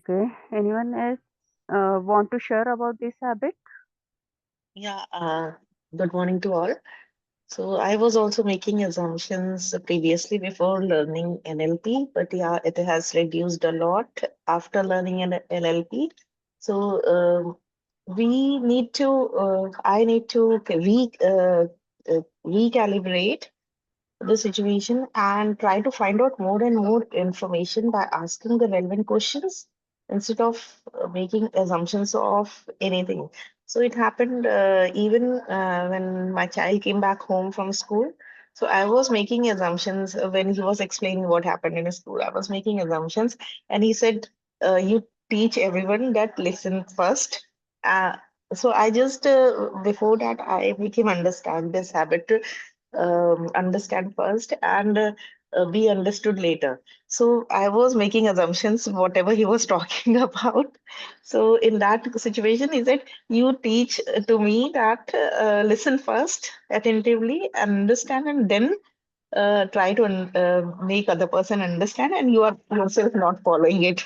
Okay. Anyone else want to share about this habit? Yeah, good morning to all. So I was also making assumptions previously before learning NLP, but yeah, it has reduced a lot after learning an NLP. So we need to, I need to recalibrate the situation and try to find out more and more information by asking the relevant questions instead of making assumptions of anything. So it happened even when my child came back home from school. So I was making assumptions when he was explaining what happened in his school. I was making assumptions, and he said, "You teach everyone that listen first." Uh, so I just before that I make him understand this habit understand first and be understood later. So I was making assumptions, whatever he was talking about. So in that situation, he said, "You teach to me that listen first attentively, understand, and then try to make other person understand, and you are yourself not following it."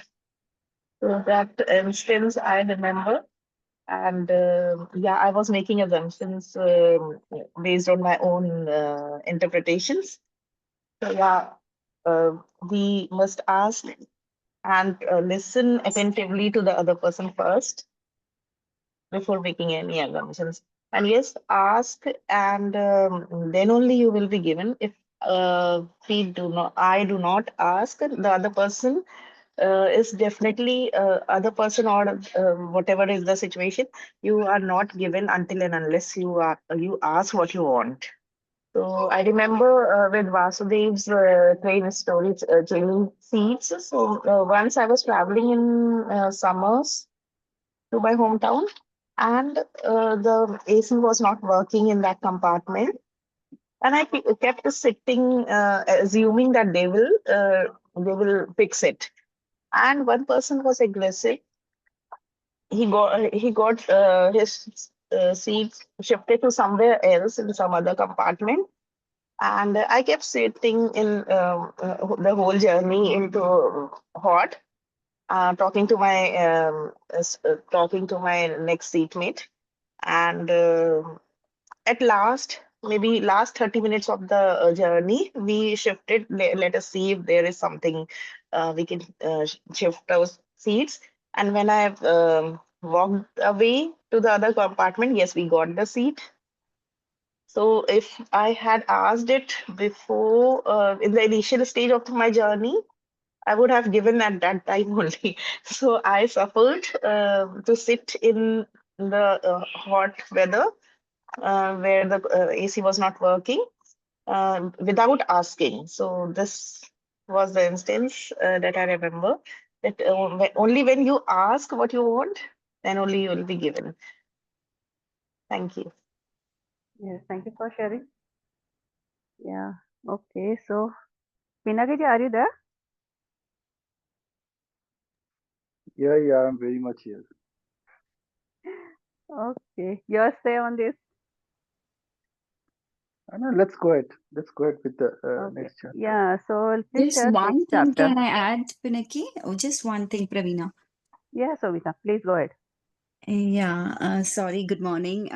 So that instance I remember. And yeah, I was making assumptions based on my own interpretations. So yeah, uh, we must ask and listen attentively to the other person first before making any assumptions. And yes, ask, and then only you will be given. If I do not ask, the other person is definitely other person or whatever is the situation, you are not given until and unless you ask what you want. So I remember with Vasudev's train stories, training seats. So once I was traveling in summers to my hometown, and the AC was not working in that compartment, and I kept sitting, assuming that they will fix it. And one person was aggressive. He got his seats shifted to somewhere else in some other compartment, and I kept sitting in the whole journey into hot, talking to my next seatmate, and at last, maybe last 30 minutes of the journey, we shifted. Let us see if there is something we can shift those seats. And when I walked away to the other compartment, yes, we got the seat. So if I had asked it before, in the initial stage of my journey, I would have given at that time only. So I suffered to sit in the hot weather where the AC was not working without asking. So this was the instance that I remember, that only when you ask what you want, then only you will be given. Thank you. Yes, thank you for sharing. Yeah. Okay. So, Pinaki, are you there? Yeah, yeah, I'm very much here. Okay. Your say on this. No, let's go ahead. Let's go ahead with the Okay. next chapter. Yeah. So please Just share next one thing chapter. can I add, Pinaki? Oh, just one thing, Pravina. Yeah, Sovita, please go ahead. Yeah, sorry, good morning.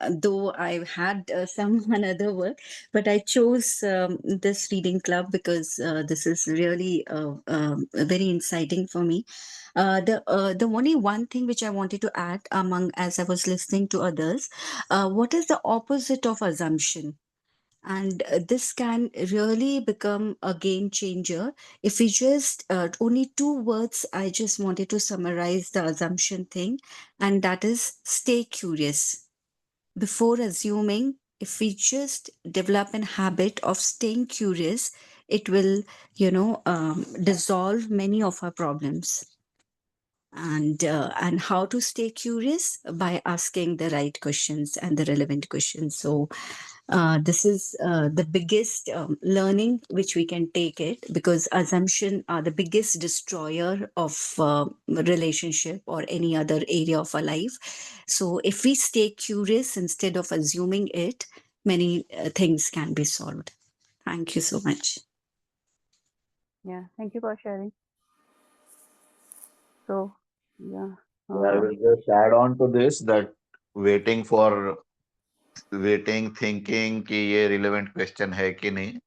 Though I've had some another work, but I chose this reading club because this is really very inciting for me. The only one thing which I wanted to add among as I was listening to others, what is the opposite of assumption? And this can really become a game changer if we just only two words. I just wanted to summarize the assumption thing, and that is stay curious before assuming. If we just develop an habit of staying curious, it will dissolve many of our problems. And how to stay curious? By asking the right questions and the relevant questions. So this is the biggest learning which we can take it, because assumption are the biggest destroyer of relationship or any other area of our life. So if we stay curious instead of assuming it, many things can be solved. Thank you so much. Yeah, thank you for sharing. So, yeah. I will just add on to this that waiting for thinking कि ये relevant question है कि नहीं,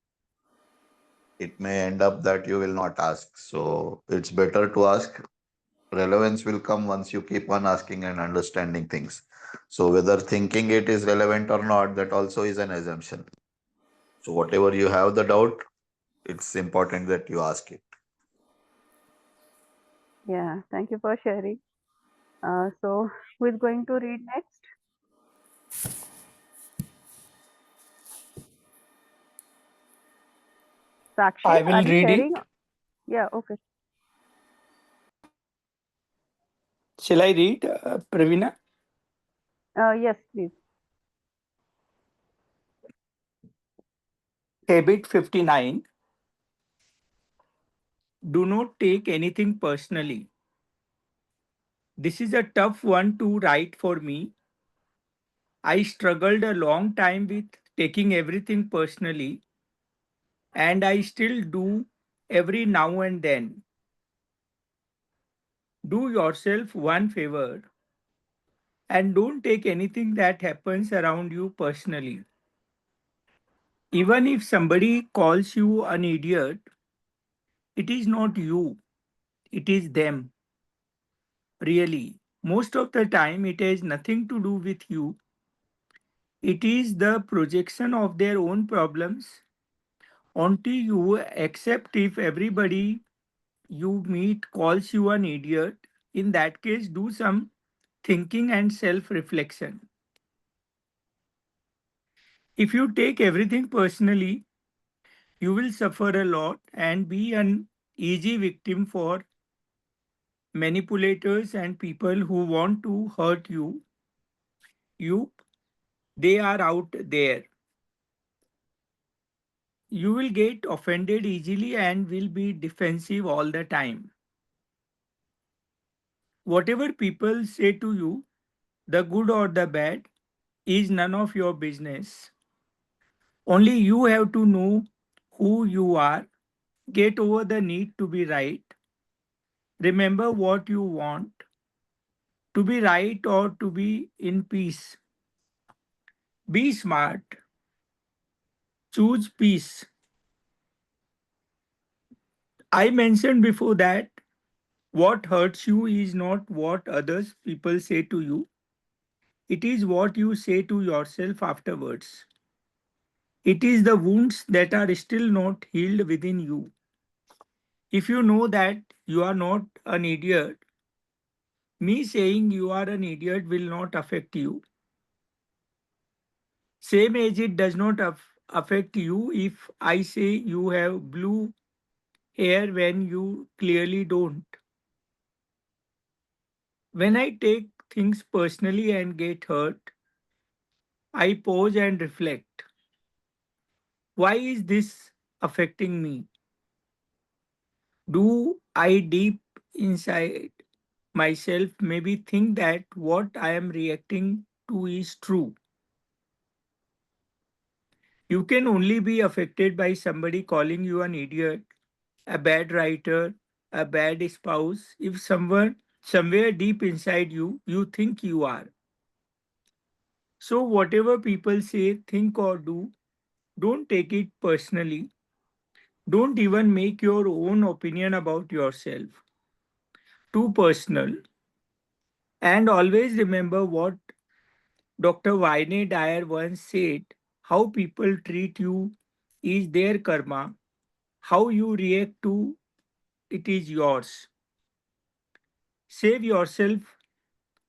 it may end up that you will not ask. So it's better to ask. Relevance will come once you keep on asking and understanding things. So whether thinking it is relevant or not, that also is an assumption. So whatever you have the doubt, it's important that you ask it. Yeah, thank you for sharing. So, who is going to read next? Sakshi, I are will you read it. sharing? Yeah, okay. Shall I read, Pravina? Yes, please. Habit 59. Do not take anything personally. This is a tough one to write for me. I struggled a long time with taking everything personally, and I still do every now and then. Do yourself one favor and don't take anything that happens around you personally. Even if somebody calls you an idiot, it is not you, it is them. Really, most of the time it has nothing to do with you. It is the projection of their own problems onto you. Except if everybody you meet calls you an idiot, in that case, do some thinking and self reflection. If you take everything personally, you will suffer a lot and be an easy victim for manipulators and people who want to hurt you. You, they are out there. You will get offended easily and will be defensive all the time. Whatever people say to you, the good or the bad, is none of your business. Only you have to know who you are, get over the need to be right, remember what you want, to be right or to be in peace. Be smart, choose peace. I mentioned before that what hurts you is not what others people say to you. It is what you say to yourself afterwards. It is the wounds that are still not healed within you. If you know that you are not an idiot, me saying you are an idiot will not affect you. Same as it does not affect you if I say you have blue hair when you clearly don't. When I take things personally and get hurt, I pause and reflect. Why is this affecting me? Do I deep inside myself maybe think that what I am reacting to is true? You can only be affected by somebody calling you an idiot, a bad writer, a bad spouse if someone somewhere deep inside you you think you are. So whatever people say, think or do, don't take it personally. Don't even make your own opinion about yourself too personal. And always remember what Dr. Wayne Dyer once said: how people treat you is their karma, how you react to it is yours. Save yourself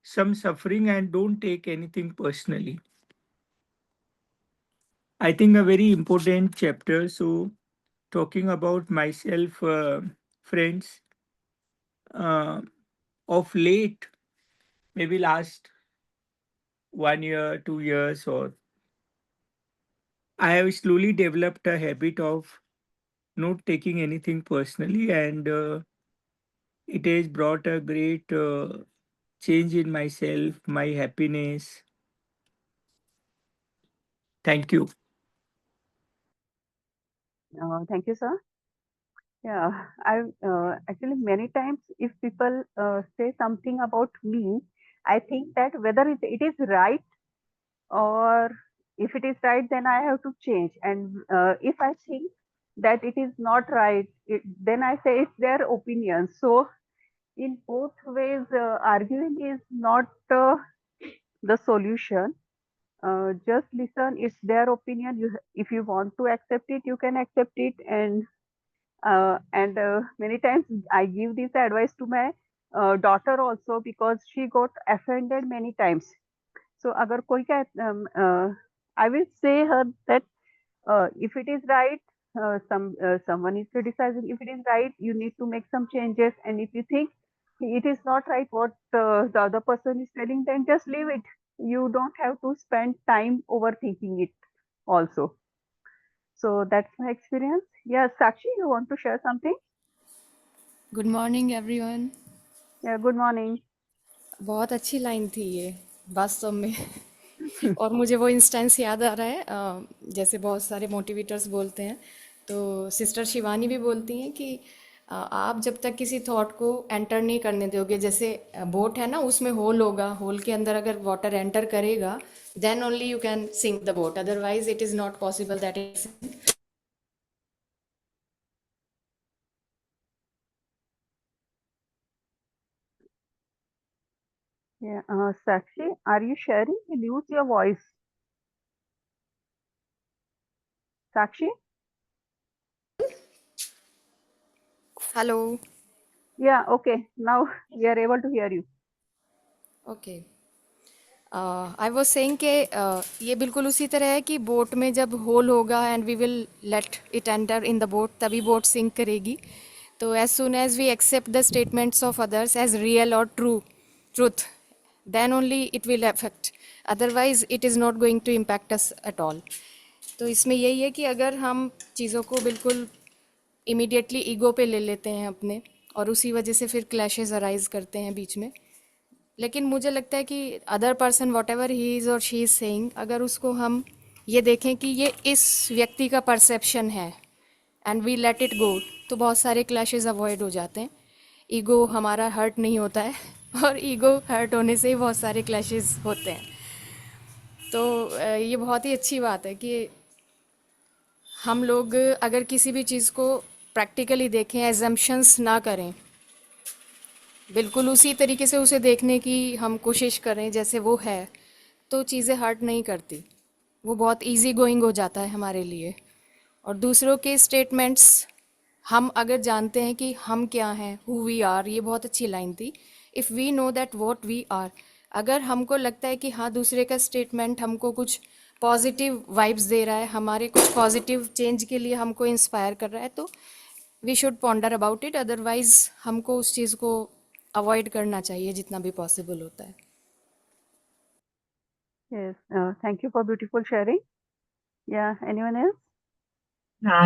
some suffering and don't take anything personally. I think a very important chapter. So, talking about myself, friends, uh, of late, maybe last 1 year, 2 years, or I have slowly developed a habit of not taking anything personally, and it has brought a great change in myself, my happiness. Thank you. Thank you, sir. Yeah, I actually many times if people say something about me, I think that whether it is right or if it is right, then I have to change. And if I think that it is not right, then I say it's their opinion. So in both ways, arguing is not the solution. Just listen. It's their opinion. If you want to accept it, you can accept it. And many times I give this advice to my daughter also because she got offended many times. So अगर कोई का I will say her that if it is right, someone is criticizing. If it is right, you need to make some changes. And if you think it is not right what the other person is telling, then just leave it. You don't have to spend time overthinking it also. So that's my experience. Yeah, Sakshi, you want to share something? Good morning everyone. Yeah, good morning. बहुत अच्छी line थी ये वास्तव में। और मुझे वो instance याद आ रहा है, जैसे बहुत सारे मोटिवेटर्स बोलते हैं, तो सिस्टर शिवानी भी बोलती हैं कि आप जब तक किसी थॉट को एंटर नहीं करने दोगे, जैसे बोट है ना, उसमें होल होगा, होल के अंदर अगर वाटर एंटर करेगा then only you can sink the boat, otherwise it is not possible that it. Yeah, Sakshi, are you sharing? You lose your voice. Sakshi? Hello. Yeah, okay. Now we are able to hear you. Okay, I was saying कि ये बिल्कुल उसी तरह है कि boat में जब hole होगा and we will let it enter in the boat, तभी बोट सिंक करेगी। तो as soon as we accept the statements of others as real or truth, then only it will affect, otherwise it is not going to impact us at all. तो इसमें यही है कि अगर हम चीज़ों को बिल्कुल इमीडिएटली ईगो पे ले लेते हैं अपने, और उसी वजह से फिर क्लैशेस अराइज करते हैं बीच में। लेकिन मुझे लगता है कि other person what ever he is और शी इज़ सेइंग, अगर उसको हम ये देखें कि ये इस व्यक्ति का परसेप्शन है and we let it go, तो बहुत सारे क्लैशेस अवॉइड हो जाते हैं। ईगो हमारा हर्ट नहीं होता है और ईगो हर्ट होने से ही बहुत सारे क्लैशेस होते हैं। तो ये बहुत ही अच्छी बात है कि हम लोग अगर किसी भी चीज़ को प्रैक्टिकली देखें, एजम्पशंस ना करें, बिल्कुल उसी तरीके से उसे देखने की हम कोशिश करें जैसे वो है, तो चीज़ें हर्ट नहीं करती, वो बहुत इजी गोइंग हो जाता है हमारे लिए। और दूसरों के स्टेटमेंट्स, हम अगर जानते हैं कि हम क्या हैं, हु वी आर, ये बहुत अच्छी लाइन थी, if we know that what we are. अगर हमको लगता है कि हाँ दूसरे का स्टेटमेंट हमको कुछ पॉजिटिव वाइब्स दे रहा है, हमारे कुछ पॉजिटिव चेंज के लिए हमको इंस्पायर कर रहा है, तो we should ponder about it, otherwise हमको उस चीज़ को अवॉइड करना चाहिए जितना भी पॉसिबल होता है। Yes, thank you for beautiful sharing. Yeah, anyone else?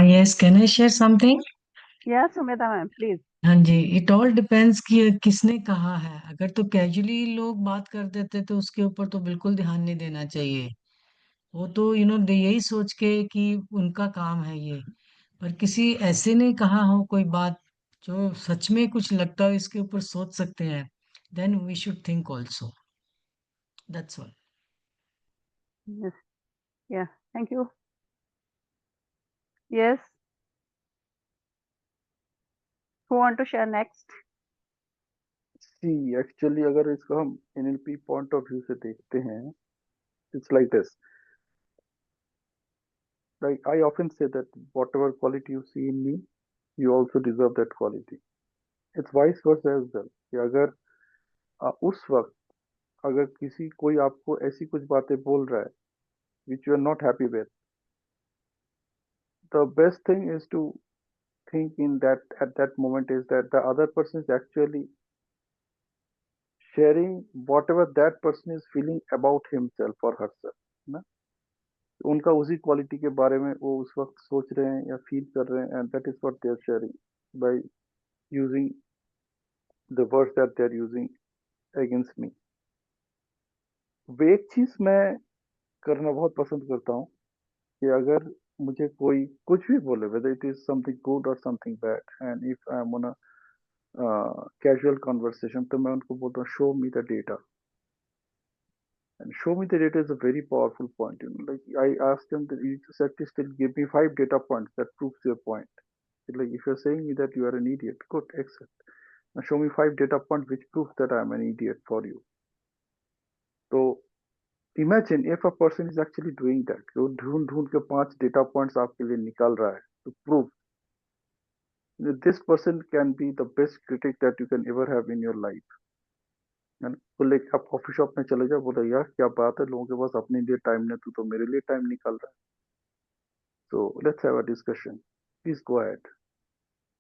Yes, can I share something? Yeah, Sumedha ma'am, please. हाँ जी, इट ऑल डिपेंड्स कि किसने कहा है। अगर तो कैजुअली लोग बात कर देते तो उसके ऊपर तो बिल्कुल ध्यान नहीं देना चाहिए। वो तो यही सोच के कि उनका काम है ये। पर किसी ऐसे ने कहा हो कोई बात जो सच में कुछ लगता हो, इसके ऊपर सोच सकते हैं, then we should think also. That's all. Yes, yeah, thank you. Yes, who want to share next? See, actually, अगर इसको हम NLP point of view से देखते हैं, it's like this. Like I often say that whatever quality you see in me, you also deserve that quality. It's vice versa as well. कि अगर उस वक्त अगर कोई आपको ऐसी कुछ बातें बोल रहा है which you are not happy with, the best thing is to think in that at that moment is that the other person is actually sharing whatever that person is feeling about himself or herself, ना? उनका उसी quality के बारे में वो उस वक्त सोच रहे हैं या फील कर रहे हैं, and that is what they are sharing by using the words that they are using against me. वो एक चीज मैं करना बहुत पसंद करता हूँ कि अगर मुझे कोई कुछ भी बोले, whether it is something good or something bad, and if I am on a casual conversation, तो मैं उनको बोलता हूँ show me the data. And show me the data is a very powerful point. Like I asked them that you just at least give me 5 data points that proves your point. Like if you're saying me that you are an idiot, good, excellent. Now show me 5 data points which prove that I'm an idiot for you. So imagine if a person is actually doing that. वो ढूंढ ढूंढ के 5 data points आपके लिए निकाल रहा है to prove this person can be the best critic that you can ever have in your life. है ना? बोले आप कॉफी शॉप में चले जाओ, बोले यार क्या बात है, लोगों के पास अपने लिए टाइम नहीं, तू तो मेरे लिए टाइम निकाल रहा है. So let's have a discussion. Please go ahead.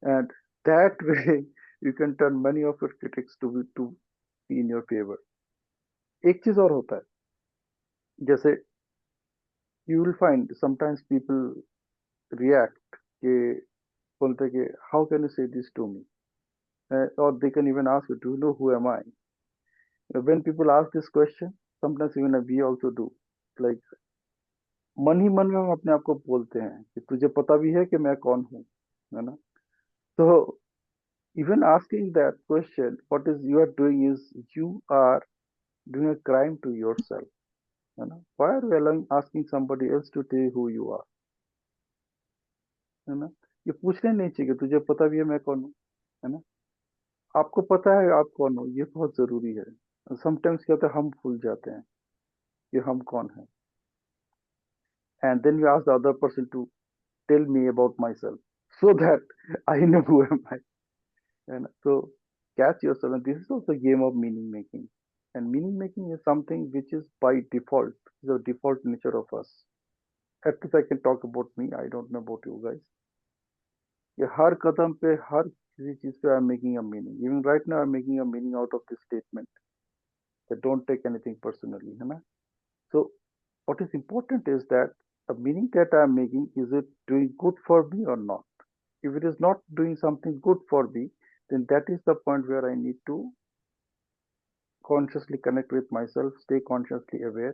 And that way you can turn many of your critics to be in your favor. एक चीज और होता है, जैसे you will find sometimes people react कि बोलते कि how can you say this to me? Or they can even ask you, do you know who am I? When people ask this question, sometimes even we also do. Like मन ही मन में हम अपने आप को बोलते हैं कि तुझे पता भी है कि मैं कौन हूँ, है ना? So even asking that question, what is you are doing is you are doing a crime to yourself. है ना? Why are you allowing asking somebody else to tell you who you are? है ना? ये पूछने नहीं चाहिए कि तुझे पता भी है मैं कौन हूँ, है ना? आपको पता है आप कौन हो, ये बहुत जरूरी है. समटाइम्स क्या होता है, हम भूल जाते हैं कि हम कौन है. And then we ask the other person to tell me about myself so that I know who am I. And so catch yourself. And this is also a game of meaning making. And meaning making is something which is by default, the default nature of us. At least I can talk about me. I don't know about you guys. ये हर कदम पे हर किसी चीज पे I'm making a meaning. Even right now I'm making a meaning out of this statement. That don't take anything personally, है ना? So what is important is that the meaning that I'm making, is it doing good for me or not? If it is not doing something good for me, then that is the point where I need to consciously connect with myself, stay consciously aware,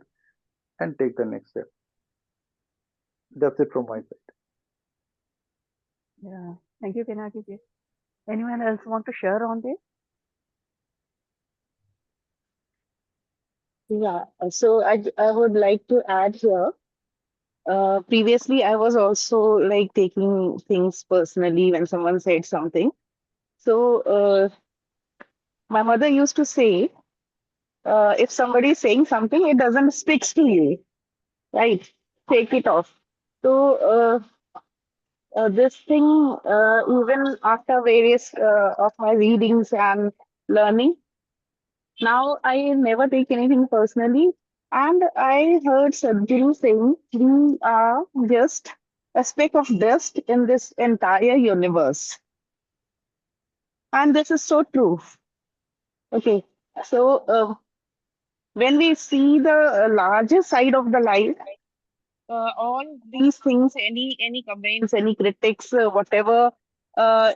and take the next step. That's it from my side. Yeah. Thank you, Pinaki ji. Anyone else want to share on this? Yeah, so I would like to add here. Previously, I was also like taking things personally when someone said something. So my mother used to say, if somebody is saying something, it doesn't stick to you, right? Take it off. So this thing, even after various of my readings and learning, now I never take anything personally. And I heard Sadhguru saying, we are just a speck of dust in this entire universe. And this is so true. Okay. So when we see the larger side of the life, all these things, any comments, any critics, whatever,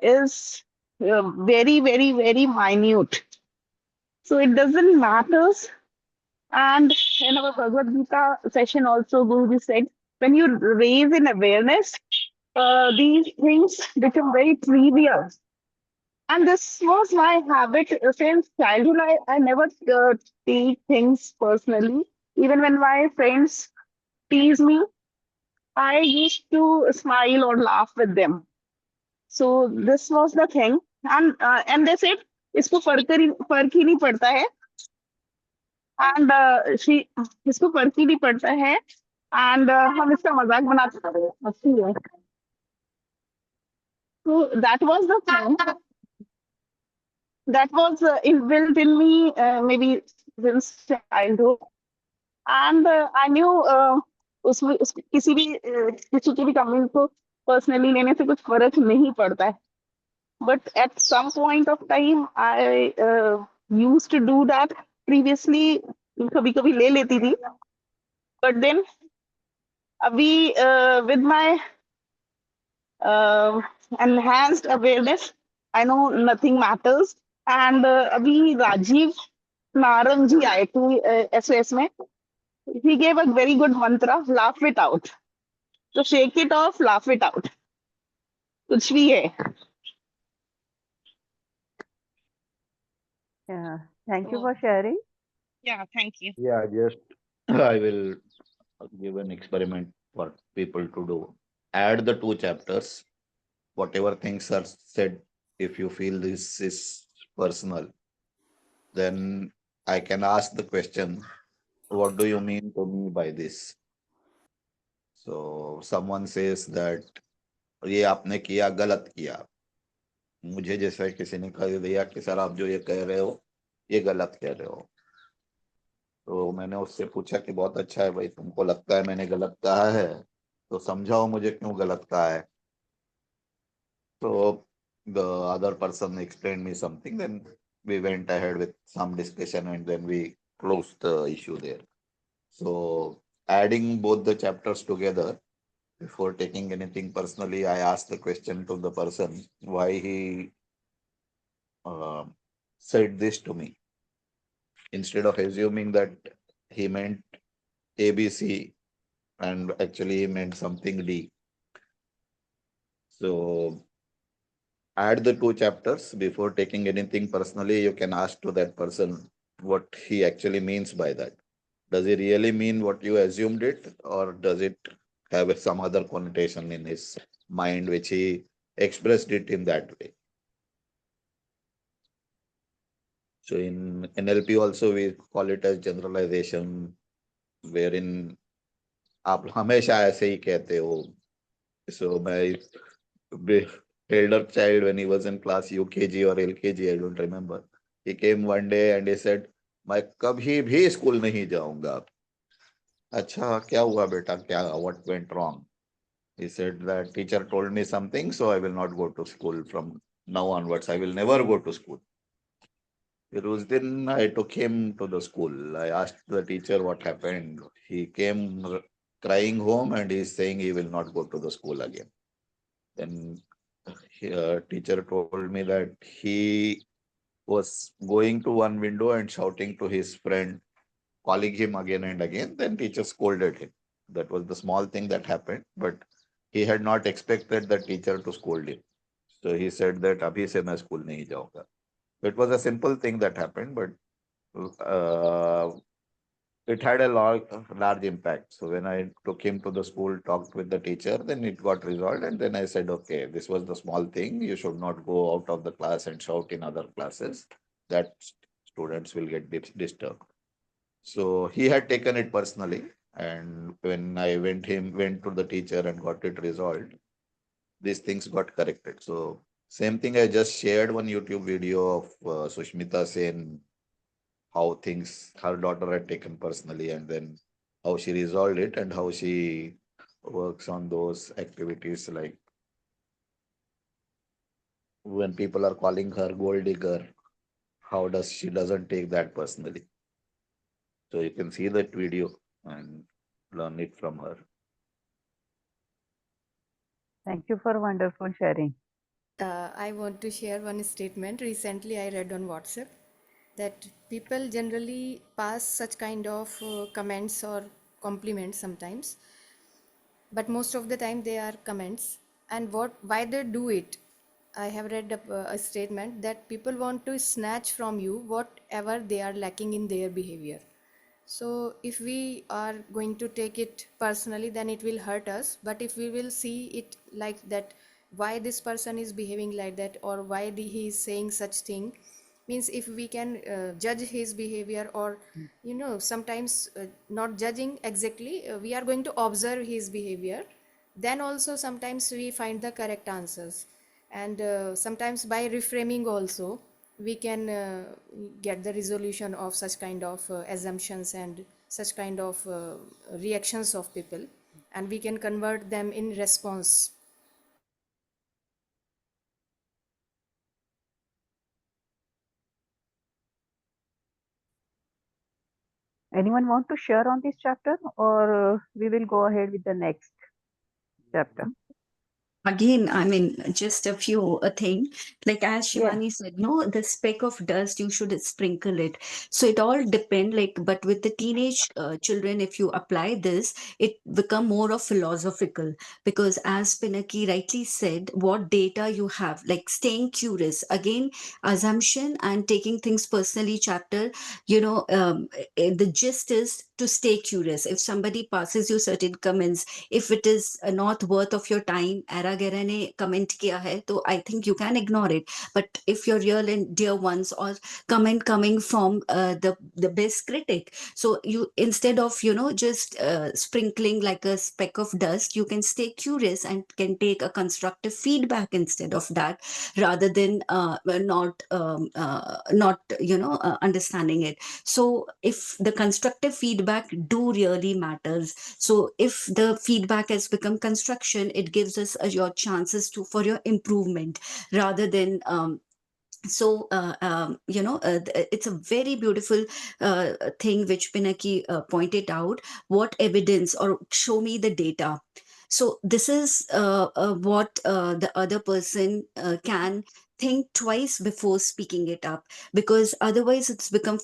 is very, very, very minute. So it doesn't matter. And in our Bhagavad Gita session also, Guruji said, when you raise in awareness, these things become very trivial. And this was my habit since childhood. I never take things personally. Even when my friends tease me, I used to smile or laugh with them. So this was the thing. And they said, इसको फर्क ही नहीं पड़ता है. And इसको फर्क ही नहीं पड़ता है. And हम इसका मजाक बनाते हैं. अच्छी है. So that was the thing. That was inbuilt in me maybe since childhood. And I knew किसी की भी कमेंट को पर्सनली लेने से कुछ फर्क नहीं पड़ता है. But at some point of time, I used to do that. Previously, कभी कभी ले लेती थी. But then, अभी with my enhanced awareness, I know nothing matters. And अभी राजीव नारंग जी आए थे SOS में. He gave a very good mantra, laugh it out. So shake it off, laugh it out. कुछ भी है. Yeah. Thank you So for sharing. yeah, thank you. Yeah, just I will give an experiment for people to do. Add the two chapters, whatever things are said. If you feel this is personal, then I can ask the question, what do you mean to me by this? So someone says that ये आपने किया गलत किया. मुझे जैसा किसी ने कह दिया कि सर आप जो ये कह रहे हो ये गलत कह रहे हो. तो मैंने उससे पूछा कि बहुत अच्छा है भाई, तुमको लगता है मैंने गलत कहा है तो समझाओ मुझे क्यों गलत कहा है. So the other person explained me something, then we went ahead with some discussion and then we closed the issue there. So adding both the chapters together, before taking anything personally, I asked the question to the person why he uh, said this to me. Instead of assuming that he meant ABC and actually he meant something D. So add the two chapters before taking anything personally. You can ask to that person what he actually means by that. Does he really mean what you assumed it, or does it have some other connotation in his mind which he expressed it in that way? So in NLP also we call it as generalization, wherein आप हमेशा ऐसे ही कहते हो. So my elder child, when he was in class UKG or LKG, I don't remember, he came one day and he said, मैं कभी भी school नहीं जाऊंगा. अच्छा क्या हुआ बेटा, क्या, what went wrong? He said that teacher told me something, so I will not go to school from now onwards. I will never go to school. फिर उस दिन I took him to the school. I asked the teacher what happened. He came crying home and he's saying he will not go to the school again. Then teacher told me that he was going to one window and shouting to his friend, calling him again and again. Then teacher scolded him. That was the small thing that happened, but he had not expected the teacher to scold him. So he said that abhi se main school nahi jaunga. It was a simple thing that happened, but uh, it had a large impact. So when I took him to the school, talked with the teacher, then it got resolved. And then I said, okay, this was the small thing. You should not go out of the class and shout in other classes. That students will get disturbed. So he had taken it personally. And when I went to the teacher and got it resolved, these things got corrected. So same thing, I just shared one YouTube video of Sushmita Sen, how things her daughter had taken personally, and then how she resolved it and how she works on those activities, like when people are calling her gold digger, how does she doesn't take that personally. So you can see that video and learn it from her. Thank you for wonderful sharing. I want to share one statement recently I read on WhatsApp that people generally pass such kind of comments or compliments sometimes, but most of the time they are comments. And what why they do it? I have read a statement that people want to snatch from you whatever they are lacking in their behavior. So if we are going to take it personally, then it will hurt us. But if we will see it like that, why this person is behaving like that, or why he is saying such thing, means if we can judge his behavior, or sometimes not judging exactly, we are going to observe his behavior, then also sometimes we find the correct answers. And sometimes by reframing also we can get the resolution of such kind of assumptions and such kind of reactions of people, and we can convert them in response. Anyone want to share on this chapter, or we will go ahead with the next chapter? Again, I mean, just a few thing. Like as Yeah. Shivani said, no, the speck of dust, you should sprinkle it. So it all depend. Like, but with the teenage children, if you apply this, it become more of philosophical, because as Pinaki rightly said, what data you have, like staying curious. Again, assumption and taking things personally. Chapter, the gist is to stay curious. If somebody passes you certain comments, if it is not worth of your time, era gera ne comment kiya hai, तो I think you can ignore it. But if your real and dear ones, or comment coming from the best critic, so you, instead of just sprinkling like a speck of dust, you can stay curious and can take a constructive feedback instead of that, rather than not understanding it. So if the constructive feedback do really matters, so if the feedback has become construction, it gives us your chances to for your improvement, rather than it's a very beautiful thing which Pinaki pointed out. What evidence, or show me the data. So this is what the other person can think twice before speaking it up, because otherwise it's become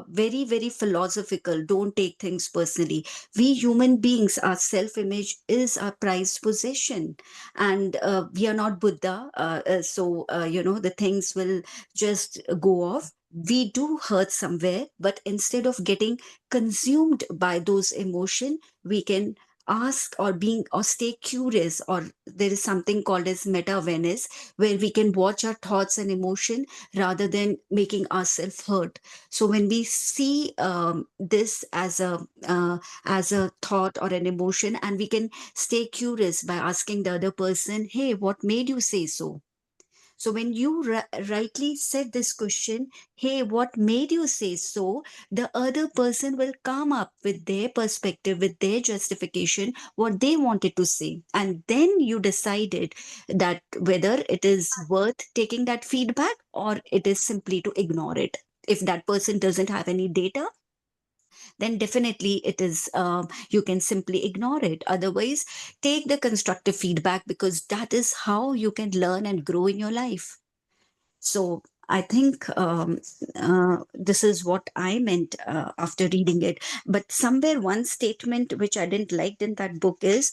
very, very philosophical. Don't take things personally. We human beings, our self-image is our prized possession, and we are not Buddha. The things will just go off. We do hurt somewhere, but instead of getting consumed by those emotion, we can ask, or being, or stay curious, or there is something called as meta awareness, where we can watch our thoughts and emotion rather than making ourselves hurt. So when we see this as a thought or an emotion, and we can stay curious by asking the other person, hey, what made you say so? So when you rightly said this question, hey, what made you say so? The other person will come up with their perspective, with their justification, what they wanted to say. And then you decided that whether it is worth taking that feedback, or it is simply to ignore it. If that person doesn't have any data, then definitely it is, you can simply ignore it. Otherwise, take the constructive feedback, because that is how you can learn and grow in your life. So I think this is what I meant after reading it. But somewhere one statement which I didn't like in that book is,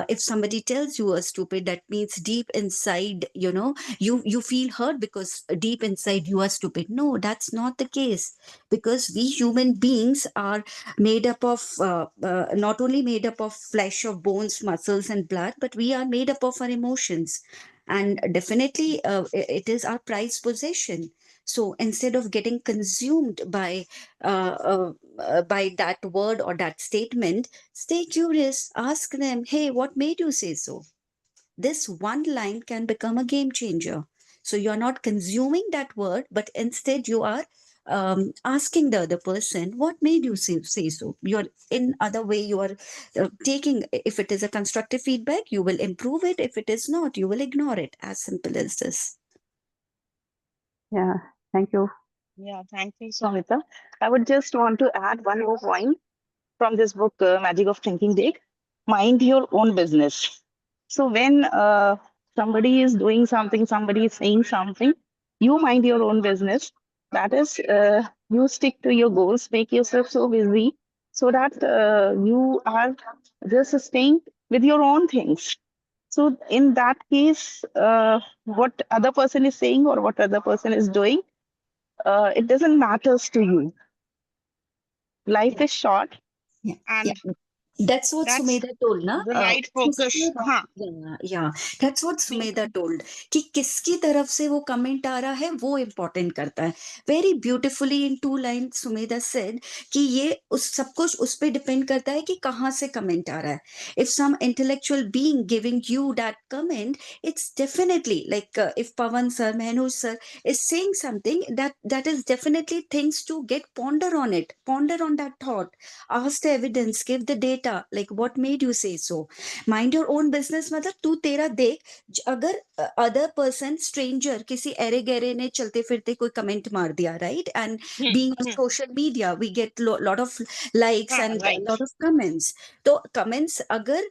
if somebody tells you are stupid, that means deep inside, you feel hurt because deep inside you are stupid. No, that's not the case, because we human beings are made up of not only made up of flesh, of bones, muscles, and blood, but we are made up of our emotions, and definitely it is our prized possession. So instead of getting consumed by that word or that statement, stay curious, ask them, hey, what made you say so? This one line can become a game changer. So you're not consuming that word, but instead you are asking the other person, what made you say so? You're, in other way, you are taking, if it is a constructive feedback, you will improve it. If it is not, you will ignore it. As simple as this. Yeah, thank you. Yeah, thank you, Samita. I would just want to add one more point from this book, Magic of Thinking Big. Mind your own business. So when somebody is doing something, somebody is saying something, you mind your own business. That is, you stick to your goals, make yourself so busy so that you are just staying with your own things. So in that case, what other person is saying or what other person is doing, it doesn't matters to you. Life Yeah, is short, yeah, yeah. and That's what that's Sumedha told, na? the right focus. हाँ, Yeah, that's what Sumedha told, कि किसकी तरफ से वो comment आ रहा है वो important करता है. Very beautifully in 2 lines Sumedha said कि ये उस सब कुछ उस पे डिपेंड करता है कि कहाँ से कमेंट आ रहा है. If some intellectual being giving you that comment, it's definitely like if Pawan sir, Mehnu sir is saying something, that is definitely things to get ponder on it, ponder on that thought, ask the evidence, give the data. बेटा, like what made you say so? Mind your own business, मतलब तू तेरा देख। अगर other person stranger किसी एरे गहरे ने चलते फिरते कोई कमेंट मार दिया, right, and being on social media we get lot of likes and Right. Lot of comments. तो कमेंट्स अगर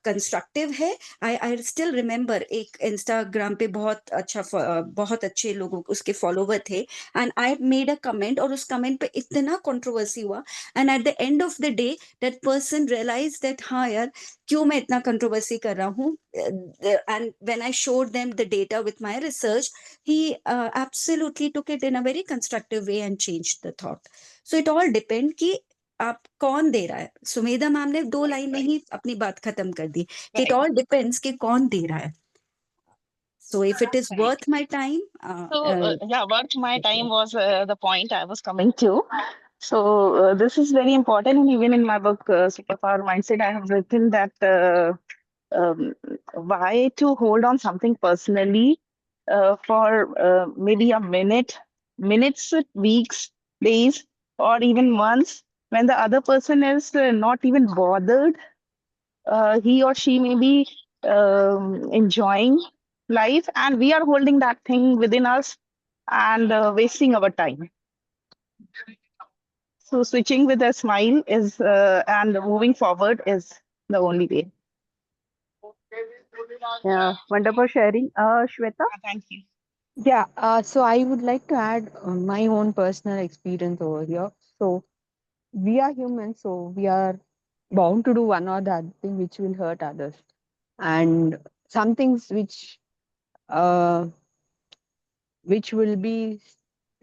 कंस्ट्रक्टिव है, आई स्टिल रिमेम्बर एक इंस्टाग्राम पे बहुत अच्छे लोगों उसके फॉलोवर थे, and I made a comment, और उस कमेंट पे इतना कंट्रोवर्सी हुआ, and at the end of the day that person realise that हाँ यार, क्यों मैं इतना कंट्रोवर्सी कर रहा हूँ, and when I showed them the data with my research, he absolutely took it in a very constructive way and changed the thought. So it all depend कि आप कौन दे रहा है। सुमेधा मैम ने 2 लाइन में ही अपनी बात खत्म कर दी कि it Right. all depends कि कौन दे रहा है। So if it is Right. worth my time, So, yeah, worth my time was the point I was coming to. So, this is very important. And even in my book, Superpower Mindset, I have written that um, why to hold on something personally for maybe a minutes, weeks, days, or even months when the other person is not even bothered. He or she may be enjoying life, and we are holding that thing within us and wasting our time. So, switching with a smile is and moving forward is the only way. Yeah, wonderful sharing. Shweta? Thank you. Yeah, so I would like to add my own personal experience over here. So we are humans, so we are bound to do one or the other thing which will hurt others, and some things uh, which will be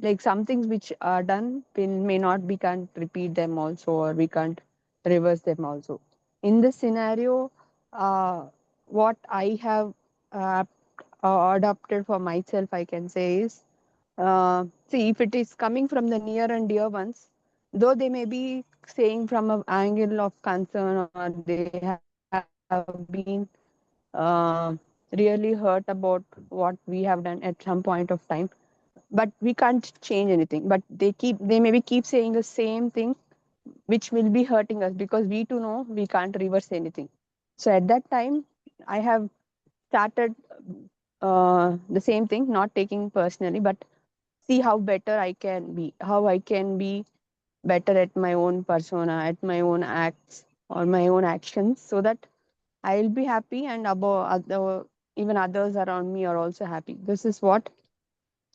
like some things which are done may not, we can't repeat them also, or we can't reverse them also. In this scenario, uh, what I have uh, adopted for myself, I can say is, see, if it is coming from the near and dear ones, though they may be saying from an angle of concern, or they have been really hurt about what we have done at some point of time, but we can't change anything. But they maybe keep saying the same thing, which will be hurting us, because we too know we can't reverse anything. So at that time, I have started the same thing, not taking personally, but see how better I can be, how I can be better at my own persona, at my own acts or my own actions, so that I'll be happy, and even others around me are also happy. This is what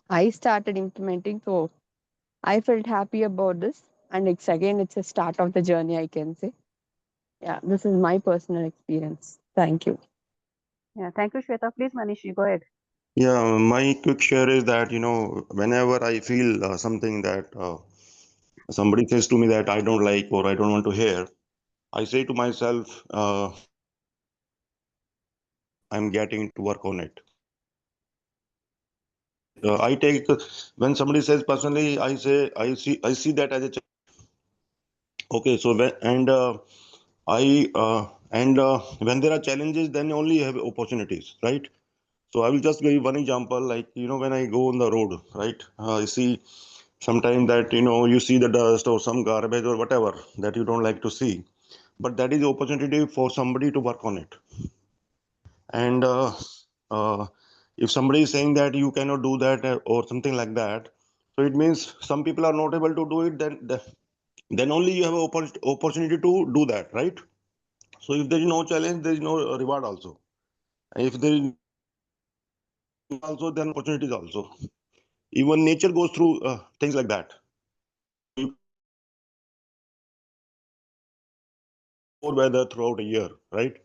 I started implementing. So I felt happy about this. And it's a start of the journey, I can say. Yeah, this is my personal experience. Thank you. Yeah, thank you, Shweta. Please, Manishi, go ahead. Yeah, my quick share is that, whenever I feel something that somebody says to me that I don't like or I don't want to hear, I say to myself, I'm getting to work on it. I take when somebody says personally, I see that as a okay. So when there are challenges, then only you have opportunities, right? So I will just give one example, like when I go on the road, right? I see sometimes that you see the dust or some garbage or whatever that you don't like to see, but that is the opportunity for somebody to work on it. And uh, if somebody is saying that you cannot do that or something like that, so it means some people are not able to do it, then only you have an opportunity to do that, right? So if there is no challenge, there is no reward also. And if there is also, then opportunities also. Even nature goes through things like that. You poor weather throughout a year, right?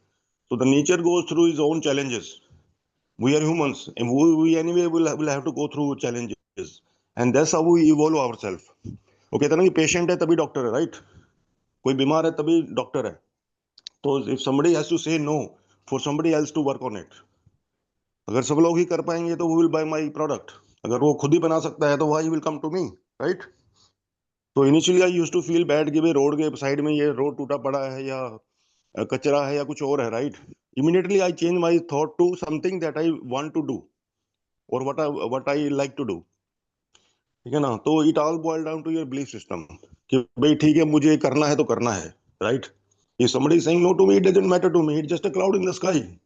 So the nature goes through its own challenges. We are humans, and we anyway will have to go through challenges, and that's how we evolve ourselves. वो कहते हैं ना कि patient है तभी doctor है, right? कोई बीमार है तभी डॉक्टर है. तो if somebody has to say no for somebody else to work on it, अगर सब लोग ही कर पाएंगे तो who will buy my product? अगर वो खुद ही बना सकता है तो why will come to me, right? तो initially I use to feel bad कि भाई रोड के साइड में ये रोड टूटा पड़ा है या कचरा है या कुछ और है, right? Immediately I change my thought to something that I want to do or what I like to do. ठीक है ना? तो it all boil down to your belief system कि भाई ठीक है, मुझे करना है तो करना है, right? If somebody is saying no to me, it doesn't matter to me. It's just a cloud in the sky.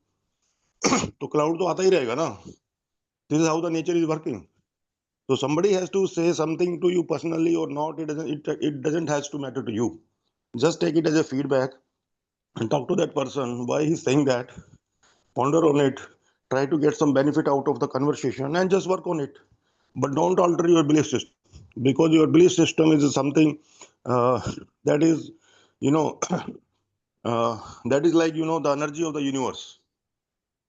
तो cloud तो आता ही रहेगा ना. This is how the nature is working. So somebody has to say something to you personally or not. It doesn't has to matter to you. Just take it as a feedback and talk to that person why he's saying that. Ponder on it. Try to get some benefit out of the conversation and just work on it. But don't alter your belief system, because your belief system is something uh, that is, you know, that is like, the energy of the universe.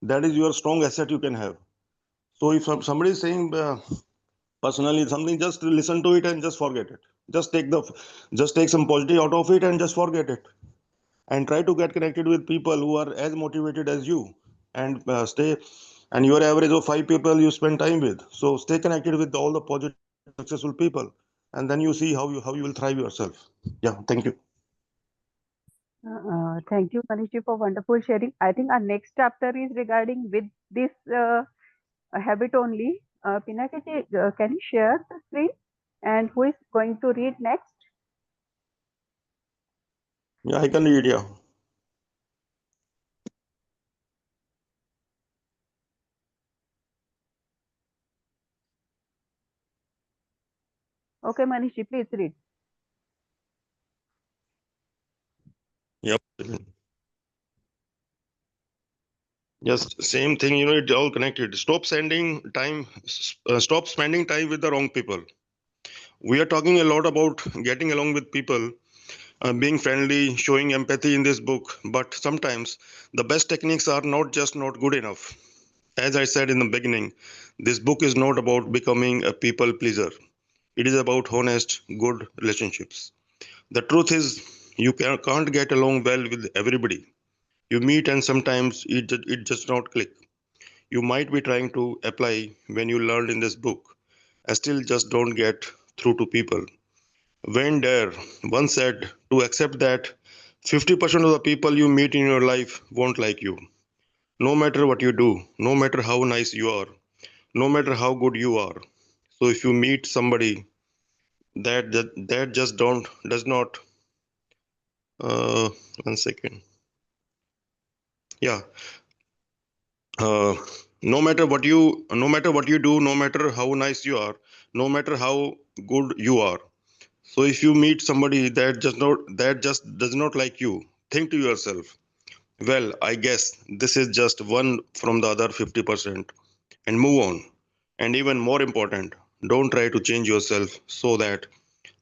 That is your strong asset you can have. So if somebody is saying personally something, just listen to it and just forget it. Just take some positive out of it and just forget it, and try to get connected with people who are as motivated as you, and stay. And your average of 5 people you spend time with, so stay connected with all the positive and successful people, and then you see how you will thrive yourself. Yeah, thank you. Thank you, Manish, for wonderful sharing. I think our next chapter is regarding with this habit only. Pinaki ji, can you share the screen? And who is going to read next? Yeah, I can read. Yeah. Okay, Manish, please read. Yep. Just same thing, it all connected. Stop spending time with the wrong people. We are talking a lot about getting along with people, being friendly, showing empathy in this book, but sometimes the best techniques are not good enough. As I said in the beginning, this book is not about becoming a people pleaser. It is about honest, good relationships. The truth is, you can't get along well with everybody you meet, and sometimes it just not click. You might be trying to apply when you learned in this book, and still just don't get through to people. Wayne Dyer once said to accept that 50% of the people you meet in your life won't like you. No matter what you do, no matter how nice you are, no matter how good you are. So if you meet somebody that just don't does not uh 1 second. Yeah. Uh no matter what you do, no matter how nice you are, no matter how good you are. So if you meet somebody that just does not like you, think to yourself, well, I guess this is just one from the other 50%, and move on. And even more important, don't try to change yourself so that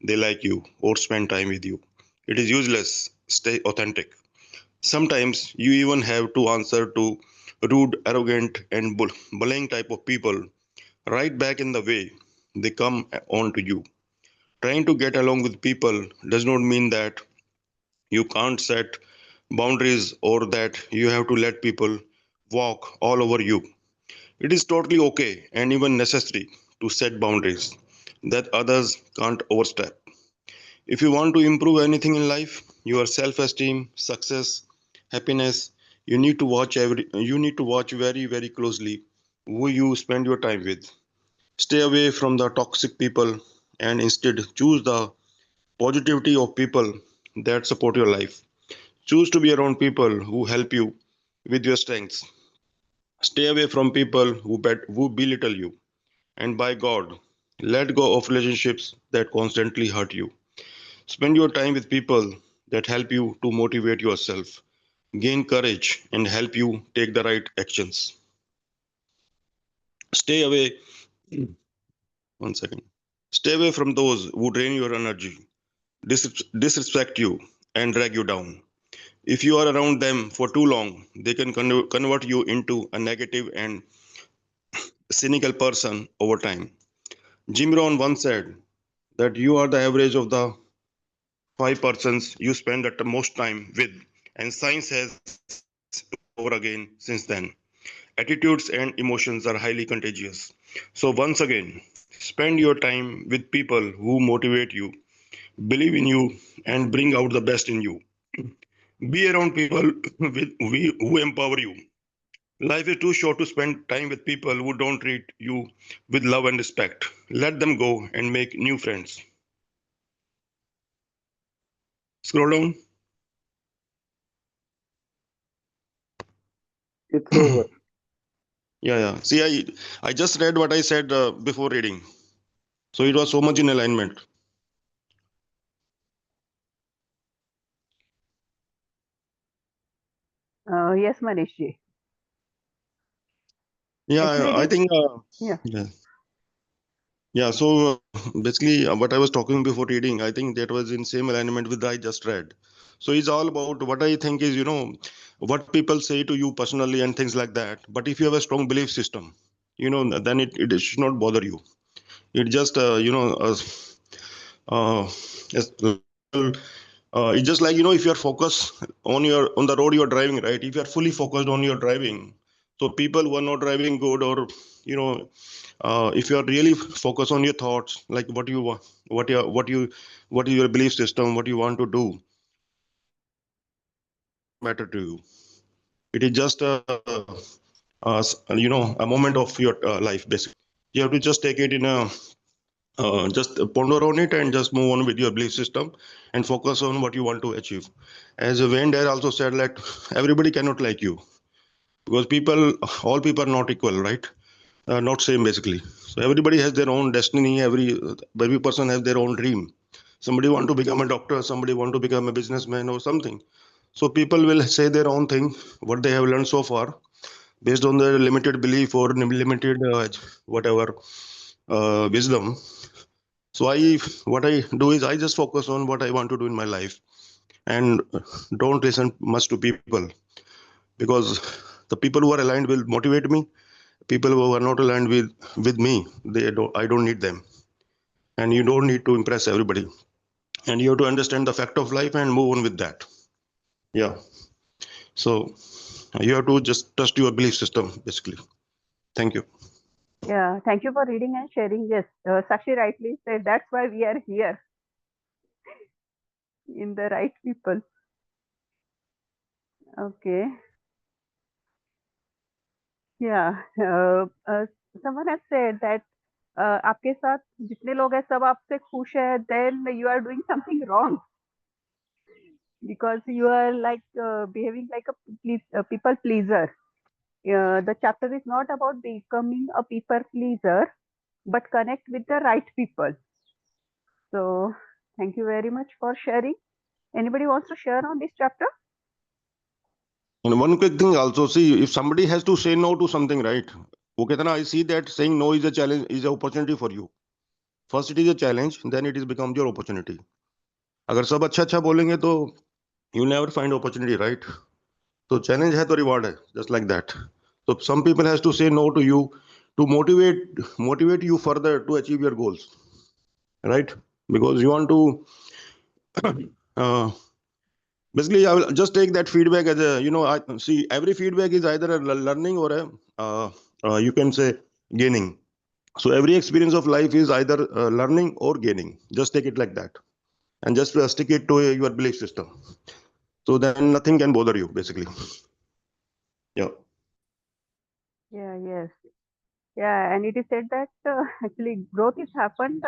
they like you or spend time with you. It is useless. Stay authentic. Sometimes you even have to answer to rude, arrogant, and bullying type of people right back in the way they come on to you. Trying to get along with people does not mean that you can't set boundaries or that you have to let people walk all over you. It is totally okay and even necessary to set boundaries that others can't overstep. If you want to improve anything in life, your self-esteem, success, happiness, you need to watch very, very closely who you spend your time with. Stay away from the toxic people and instead choose the positivity of people that support your life. Choose to be around people who help you with your strengths. Stay away from people who belittle you. And by God, let go of relationships that constantly hurt you. Spend your time with people that help you to motivate yourself, gain courage, and help you take the right actions. Stay away, 1 second. Stay away from those who drain your energy, disrespect you, and drag you down. If you are around them for too long, they can convert you into a negative and cynical person over time. Jim Rohn once said that you are the average of the 5 persons you spend the most time with, and science has proven this over and over again since then. Attitudes and emotions are highly contagious. So, once again, spend your time with people who motivate you, believe in you, and bring out the best in you. Be around people who empower you. Life is too short to spend time with people who don't treat you with love and respect. Let them go and make new friends. Scroll down. It's over. Yeah. See, I just read what I said before reading. So it was so much in alignment. Yes, Manish ji. Yeah, Actually, I this, think. yeah. Yeah. Yeah. So basically, what I was talking before reading, I think that was in same alignment with I just read. So it's all about what I think is, what people say to you personally and things like that. But if you have a strong belief system, then it should not bother you. It just, yes, it's just like, if you're focused on the road you're driving, right? If you're fully focused on your driving, so people who are not driving good, or you know if you are really focused on your thoughts, like what you want, what is your belief system, what you want to do, matter to you. It is just a moment of your life, basically. You have to just take it in a just ponder on it and just move on with your belief system and focus on what you want to achieve. As Wayne Dyer also said, that everybody cannot like you, because all people are not equal, right? Not same, basically. So everybody has their own destiny. Every person has their own dream. Somebody want to become a doctor, somebody want to become a businessman or something. So people will say their own thing, what they have learned so far, based on their limited belief or limited whatever wisdom. So what I do is I just focus on what I want to do in my life, and don't listen much to people, because the people who are aligned will motivate me. People who are not aligned with me, I don't need them. And you don't need to impress everybody, and you have to understand the fact of life and move on with that. Yeah. So you have to just trust your belief system, basically. Thank you. Yeah, thank you for reading and sharing. Yes, Sakshi rightly said that's why we are here in the right people. Okay. Yeah. Someone has said that आपके साथ जितने लोग हैं सब आपसे खुश है, then you are doing something wrong because you are like behaving like a people pleaser. The chapter is not about becoming a people pleaser, but connect with the right people. So thank you very much for sharing. Anybody wants to share on this chapter? And one quick thing also, see, if somebody has to say no to something, right? Okay, then I see that saying no is a challenge, is an opportunity for you. First it is a challenge, then it is becomes your opportunity. अगर सब अच्छा अच्छा बोलेंगे तो you never find opportunity, right? So challenge है तो reward है, just like that. So some people has to say no to you to motivate you further to achieve your goals, right? Because you want to uh, basically, I will just take that feedback as a, I see every feedback is either a learning or a you can say gaining. So every experience of life is either learning or gaining. Just take it like that, and just stick it to your belief system. So then nothing can bother you, basically. Yeah. Yeah, yes. Yeah, and it is said that actually growth is happened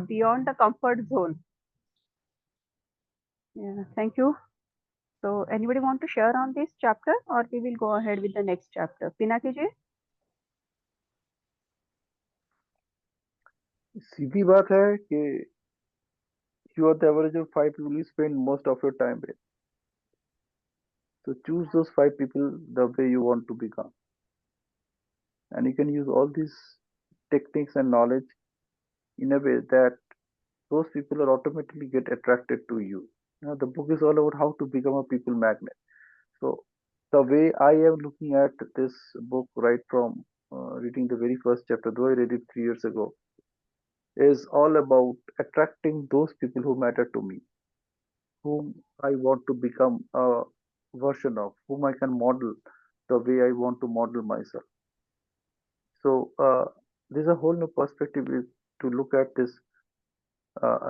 beyond the comfort zone. Yeah, thank you. So anybody want to share on this chapter or we will go ahead with the next chapter? Pinaki ji? सीधी बात है कि you are the average of 5 people you spend most of your time with. So choose those 5 people the way you want to become, and you can use all these techniques and knowledge in a way that those people are automatically get attracted to you. Now the book is all about how to become a people magnet. So the way I am looking at this book right from reading the very first chapter, though I read it 3 years ago, is all about attracting those people who matter to me, whom I want to become a version of, whom I can model the way I want to model myself. So there's a whole new perspective is to look at this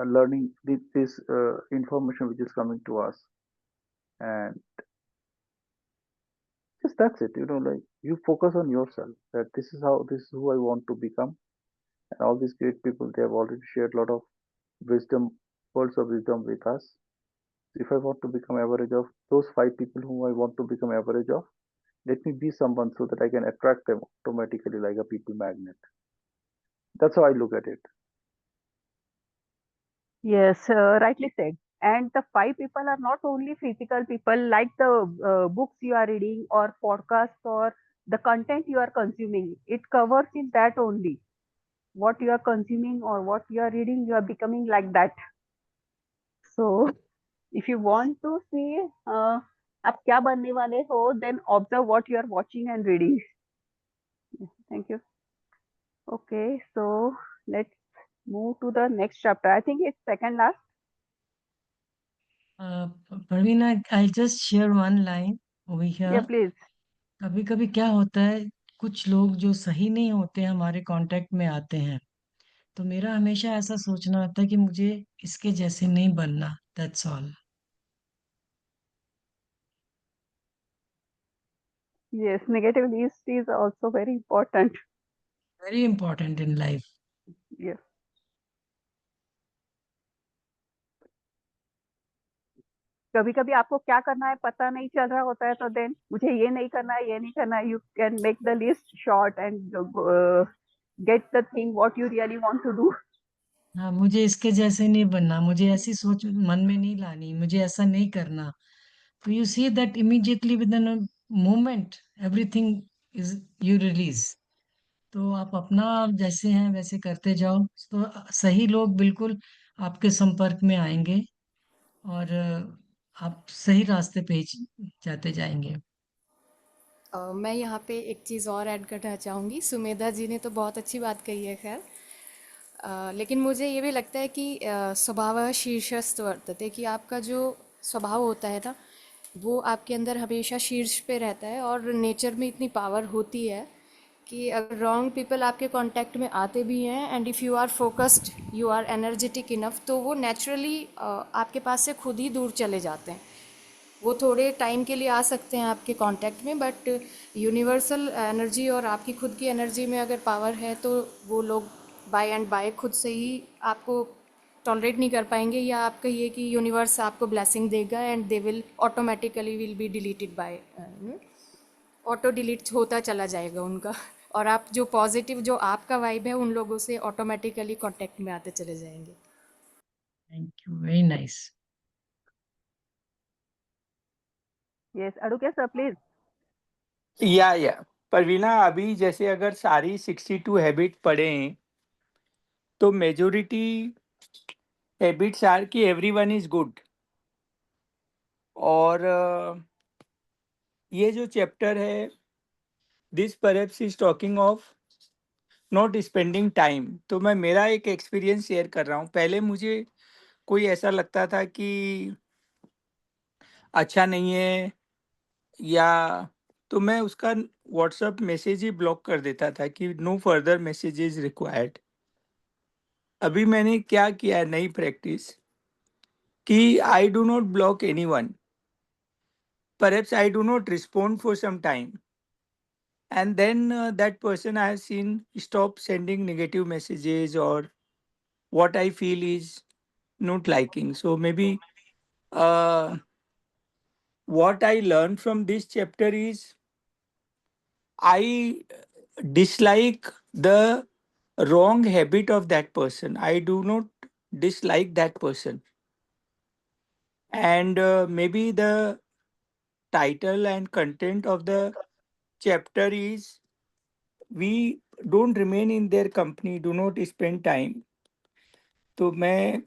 learning this information which is coming to us, and just that's it. Like you focus on yourself that this is who I want to become, and all these great people they have already shared a lot of wisdom, words of wisdom with us. If I want to become average of those 5 people whom I want to become average of, Let me be someone so that I can attract them automatically like a people magnet. That's how I look at it. Yes, rightly said. And the five people are not only physical people like the books you are reading or podcasts or the content you are consuming. It covers in that only. What you are consuming or what you are reading, you are becoming like that. So if you want to see आप क्या बनने वाले हो, then observe what you are watching and reading. Thank you. Okay, so let's move to the next chapter. I think it's second last. Parveena, I'll just share one line over Yeah, here. please. कभी कभी क्या होता है, कुछ लोग जो सही नहीं होते हमारे कांटेक्ट में आते हैं, तो मेरा हमेशा ऐसा सोचना होता है कि मुझे इसके जैसे नहीं बनना. That's all. Yes, negative list is also very important. Very important in life. Yes. कभी कभी आपको क्या करना है पता नहीं चल रहा होता है, तो देन मुझे ये नहीं करना है, ये नहीं करना है, you can make the list short and get the thing what you really want to do. हाँ, मुझे इसके जैसे नहीं बनना, मुझे ऐसी सोच मन में नहीं लानी, मुझे ऐसा नहीं करना. तो you see that immediately with in moment everything is you release. तो आप अपना जैसे हैं वैसे करते जाओ, तो सही लोग बिल्कुल आपके संपर्क में आएंगे, और आप सही रास्ते पे ही जाते जाएंगे. मैं यहाँ पे एक चीज़ और ऐड करना चाहूँगी। सुमेधा जी ने तो बहुत अच्छी बात कही है, खैर। लेकिन मुझे ये भी लगता है कि स्वभावः शीर्षस्थ वर्तते, कि आपका जो स्वभाव होता है ना, वो आपके अंदर हमेशा शीर्ष पे रहता है, और नेचर में इतनी पावर होती है कि अगर रॉन्ग पीपल आपके कांटेक्ट में आते भी हैं, and if you are focused, you are energetic enough, तो वो नेचुरली आपके पास से खुद ही दूर चले जाते हैं। वो थोड़े टाइम के लिए आ सकते हैं आपके कांटेक्ट में, बट यूनिवर्सल एनर्जी और आपकी खुद की एनर्जी में अगर पावर है, तो वो लोग बाय एंड बाय खुद से ही आपको टॉलरेट नहीं कर पाएंगे, या आप कहिए कि यूनिवर्स आपको ब्लेसिंग देगा and they will automatically will be deleted bye, auto delete होता चला जाएगा उनका, और आप जो पॉजिटिव जो आपका वाइब है उन लोगों से ऑटोमेटिकली कांटेक्ट में आते चले जाएंगे। Thank you, very nice. Yes, अडुके सर प्लीज. या परवीना, अभी जैसे अगर सारी 62 हैबिट पढ़ें तो मेजोरिटी हैबिट्स आर कि एवरीवन इज गुड. और ये जो चैप्टर है, this perhaps is talking of not spending time. तो मैं मेरा एक एक्सपीरियंस शेयर कर रहा हूँ. पहले मुझे कोई ऐसा लगता था कि अच्छा नहीं है, या तो मैं उसका व्हाट्सएप मैसेज ही ब्लॉक कर देता था कि नो फर्दर मैसेजेस रिक्वायर्ड. अभी मैंने क्या किया है, नई प्रैक्टिस, कि I do not block anyone. Perhaps I do not respond for some time, and then that person I have seen stop sending negative messages, or what I feel is not liking. So maybe uh, what I learned from this chapter is I dislike the wrong habit of that person. I do not dislike that person. And maybe the title and content of the chapter is we don't remain in their company, do not spend time. तो मैं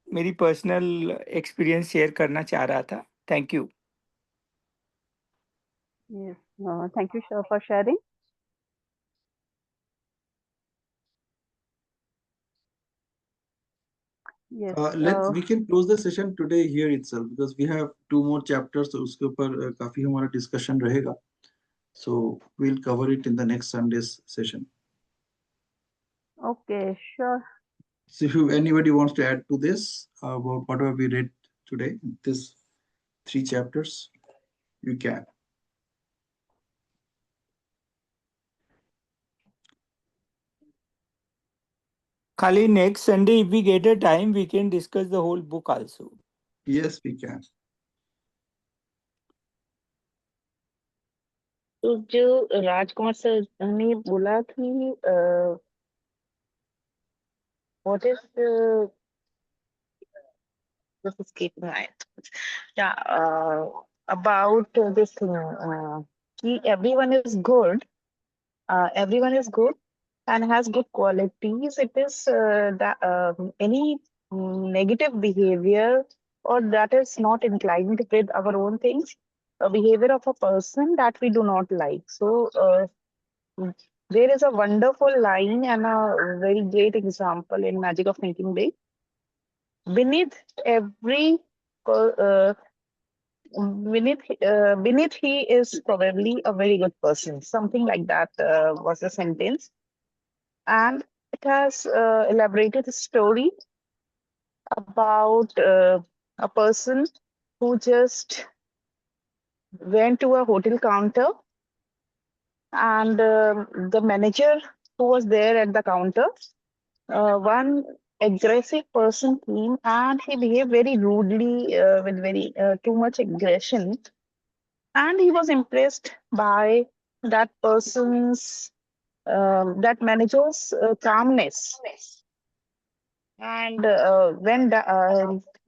मेरी personal experience share करना चाह रहा था. Thank you. Yes, thank you sir for sharing. Yes. Let's we can close the session today here itself because we have two more chapters. तो उसके ऊपर काफी हमारा discussion रहेगा. So we'll cover it in the next Sunday's session. Okay, sure. So if anybody wants to add to this, whatever we read today, this 3 chapters, you can. खाली next Sunday if we get a time we can discuss the whole book also. Yes, we can. तो जो राजकुमार sir ने बोला कि what is the this is keeping my yeah about this thing कि everyone is good and has good qualities. It is that any negative behavior or that is not inclined with our own things, a behavior of a person that we do not like. So there is a wonderful line and a very great example in Magic of Thinking Big. Beneath every beneath he is probably a very good person. Something like that was the sentence. And it has elaborated a story about a person who just went to a hotel counter and the manager who was there at the counter, one aggressive person came and he behaved very rudely with very too much aggression, and he was impressed by that person's that manager's calmness. And when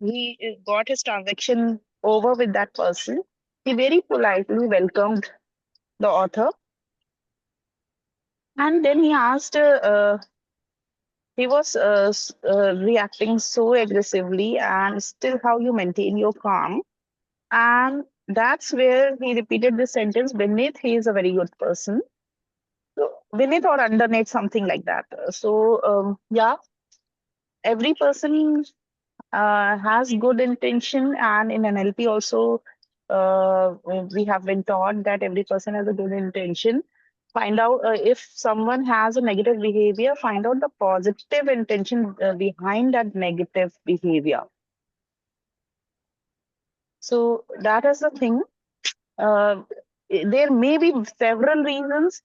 he got his transaction over with that person, he very politely welcomed the author. And then he asked, he was reacting so aggressively, and still how you maintain your calm. And that's where he repeated this sentence, beneath, he is a very good person. So, beneath or underneath, something like that. So, yeah, every person has good intention, and in NLP also we have been taught that every person has a good intention. Find out if someone has a negative behavior, find out the positive intention behind that negative behavior. So that is the thing. uh, there may be several reasons.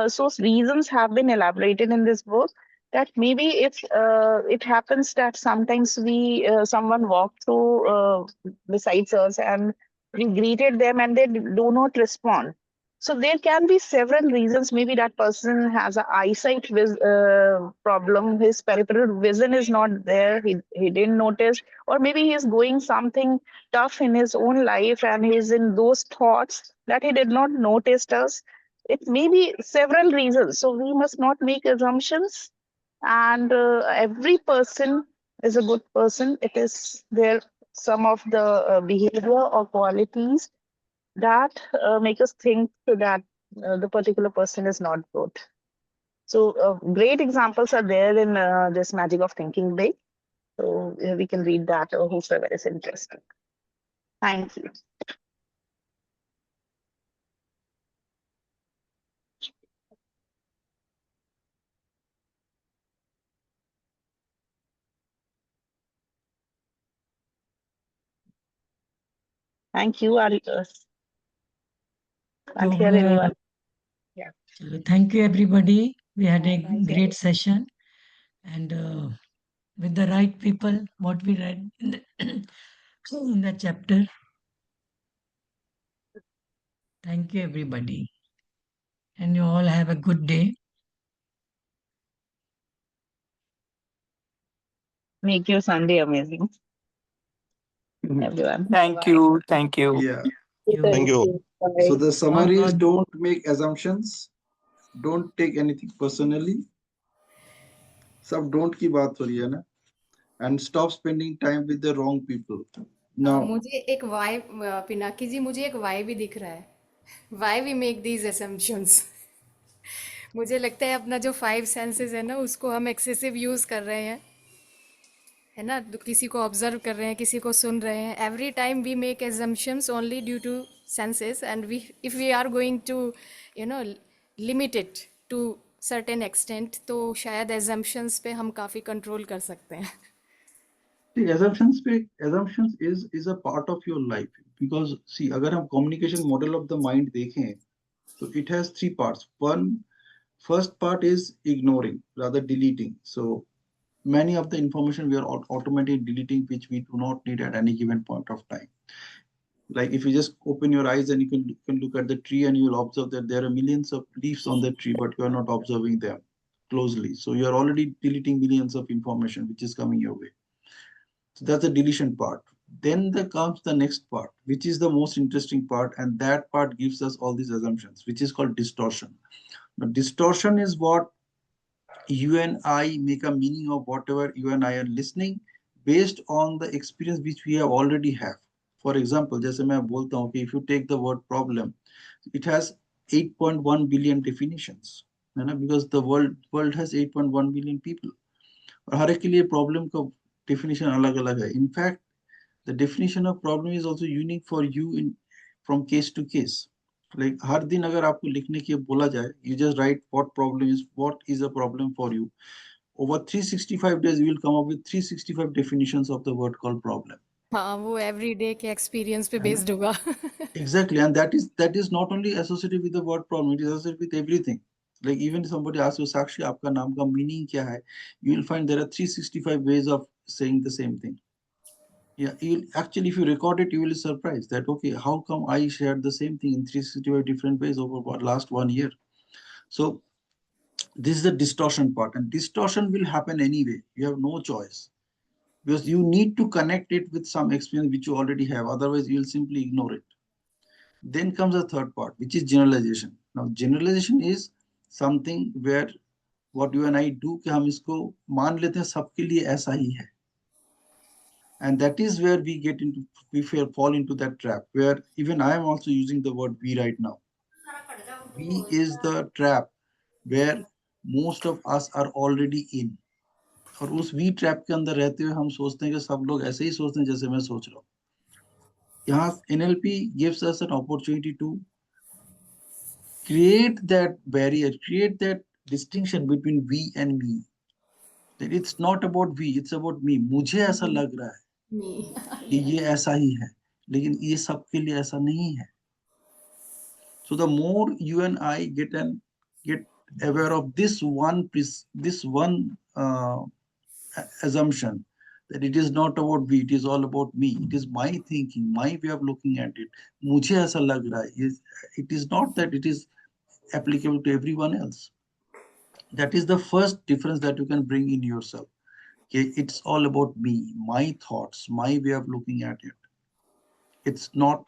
So reasons have been elaborated in this book, that maybe if it happens that sometimes we someone walked through besides us and we greeted them and they do not respond. So there can be several reasons. Maybe that person has an eyesight problem. His peripheral vision is not there. He didn't notice, or maybe he is going something tough in his own life and he's in those thoughts that he did not notice us. It may be several reasons. So we must not make assumptions. And every person is a good person. It is there some of the behavior or qualities that make us think that the particular person is not good. So great examples are there in this Magic of Thinking Big. So we can read that, or whosoever is interested. Thank you. Thank you. Can't So, hear anyone. Yeah. thank you, everybody. We had a great session, and with the right people, what we read in in the chapter. Thank you, everybody, and you all have a good day. Make your Sunday amazing, everyone. Thank you. Thank you. Yeah. Thank you. So the summary is, God. don't make assumptions, don't take anything personally. सब don't की बात हो रही है ना, and stop spending time with the wrong people. Now, मुझे एक Y Pinaki जी, मुझे एक वाई भी दिख रहा है, why we make these assumptions. मुझे लगता है अपना जो 5 सेंसेस है ना, उसको हम एक्सेसिव यूज़ कर रहे हैं, है ना? तो किसी को ऑब्जर्व कर रहे हैं, किसी को सुन रहे हैं, every time we make assumptions only due to senses, and we if we are going to you know limit it to certain extent, तो शायद assumptions पे हम काफ़ी कंट्रोल कर सकते हैं. see, assumptions is a part of your life, because see, अगर हम communication model of the mind देखें, so it has 3 parts. First part is ignoring, rather deleting. So many of the information we are automatically deleting, which we do not need at any given point of time. Like if you just open your eyes and you can look at the tree and you will observe that there are millions of leaves on the tree, but you are not observing them closely. So you are already deleting millions of information which is coming your way. So that's the deletion part. Then there comes the next part, which is the most interesting part, and that part gives us all these assumptions, which is called distortion. Now, distortion is what you and I make a meaning of whatever you and I are listening based on the experience which we have already have. For example, जैसे मैं बोलता हूँ कि if you take the word problem, it has 8.1 billion definitions, है ना? Because the world has 8.1 billion people. और हर एक के लिए प्रॉब्लम का डेफिनेशन अलग अलग है. In fact, the definition of problem is also unique for you in from case to case. Like हर दिन अगर आपको लिखने के बोला जाए, you just write what is a problem for you. Over 365 days, you will come up with 365 definitions of the word called problem. हाँ, वो everyday के एक्सपीरियंस पे है ना? बेस्ड होगा। Exactly, and that is not only associated with the word problem; it is associated with everything. Like even if somebody asks you, Sakshi, आपका नाम का meaning क्या है? You will find there are 365 ways of saying the same thing. Yeah, you actually, if you record it, you will be surprised that okay, how come I shared the same thing in 365 different ways over what last 1 year? So this is the distortion part, and distortion will happen anyway. You have no choice because you need to connect it with some experience which you already have. Otherwise, you will simply ignore it. Then comes the third part, which is generalization. Now, generalization is something where what you and I do कि हम इसको मान लेते हैं सबके लिए ऐसा ही है. And that is where we fall into that trap where even I am also using the word we right now. We is the trap where most of us are already in. और उस we trap के अंदर रहते हुए हम सोचते हैं कि सब लोग ऐसे ही सोचते हैं जैसे मैं सोच रहा हूँ. यहाँ NLP gives us an opportunity to create that barrier, create that distinction between we and me. That it's not about we, it's about me. मुझे ऐसा लग रहा है कि ये ऐसा ही है, लेकिन ये सबके लिए ऐसा नहीं है. So the more you and I get aware of this one assumption that it is not about we, it is all about me. It is my thinking, my way of looking at it. मुझे ऐसा लग रहा है. It is not that it is applicable to everyone else. That is the first difference that you can bring in yourself. Okay, it's all about me, my thoughts, my way of looking at it. It's not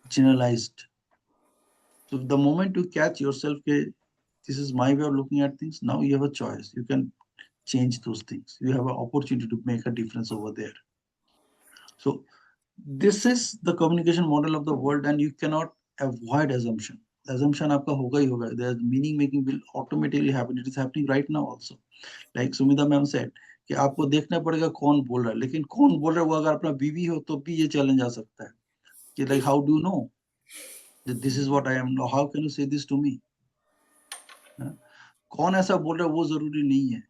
generalized. So the moment you catch yourself, okay, this is my way of looking at things, now you have a choice. You can change those things. You have an opportunity to make a difference over there. So this is the communication model of the world, and you cannot avoid assumption. Assumption आपका होगा ही होगा. The meaning making will automatically happen. It is happening right now also. Like Sumita ma'am said कि आपको देखना पड़ेगा कौन बोल रहा है, लेकिन कौन बोल रहा है वो अगर अपना बीवी हो तो भी ये चैलेंज आ सकता है कि like how do you know that this is what I am? How can you say this to me? कौन ऐसा बोल रहा है वो जरूरी नहीं है,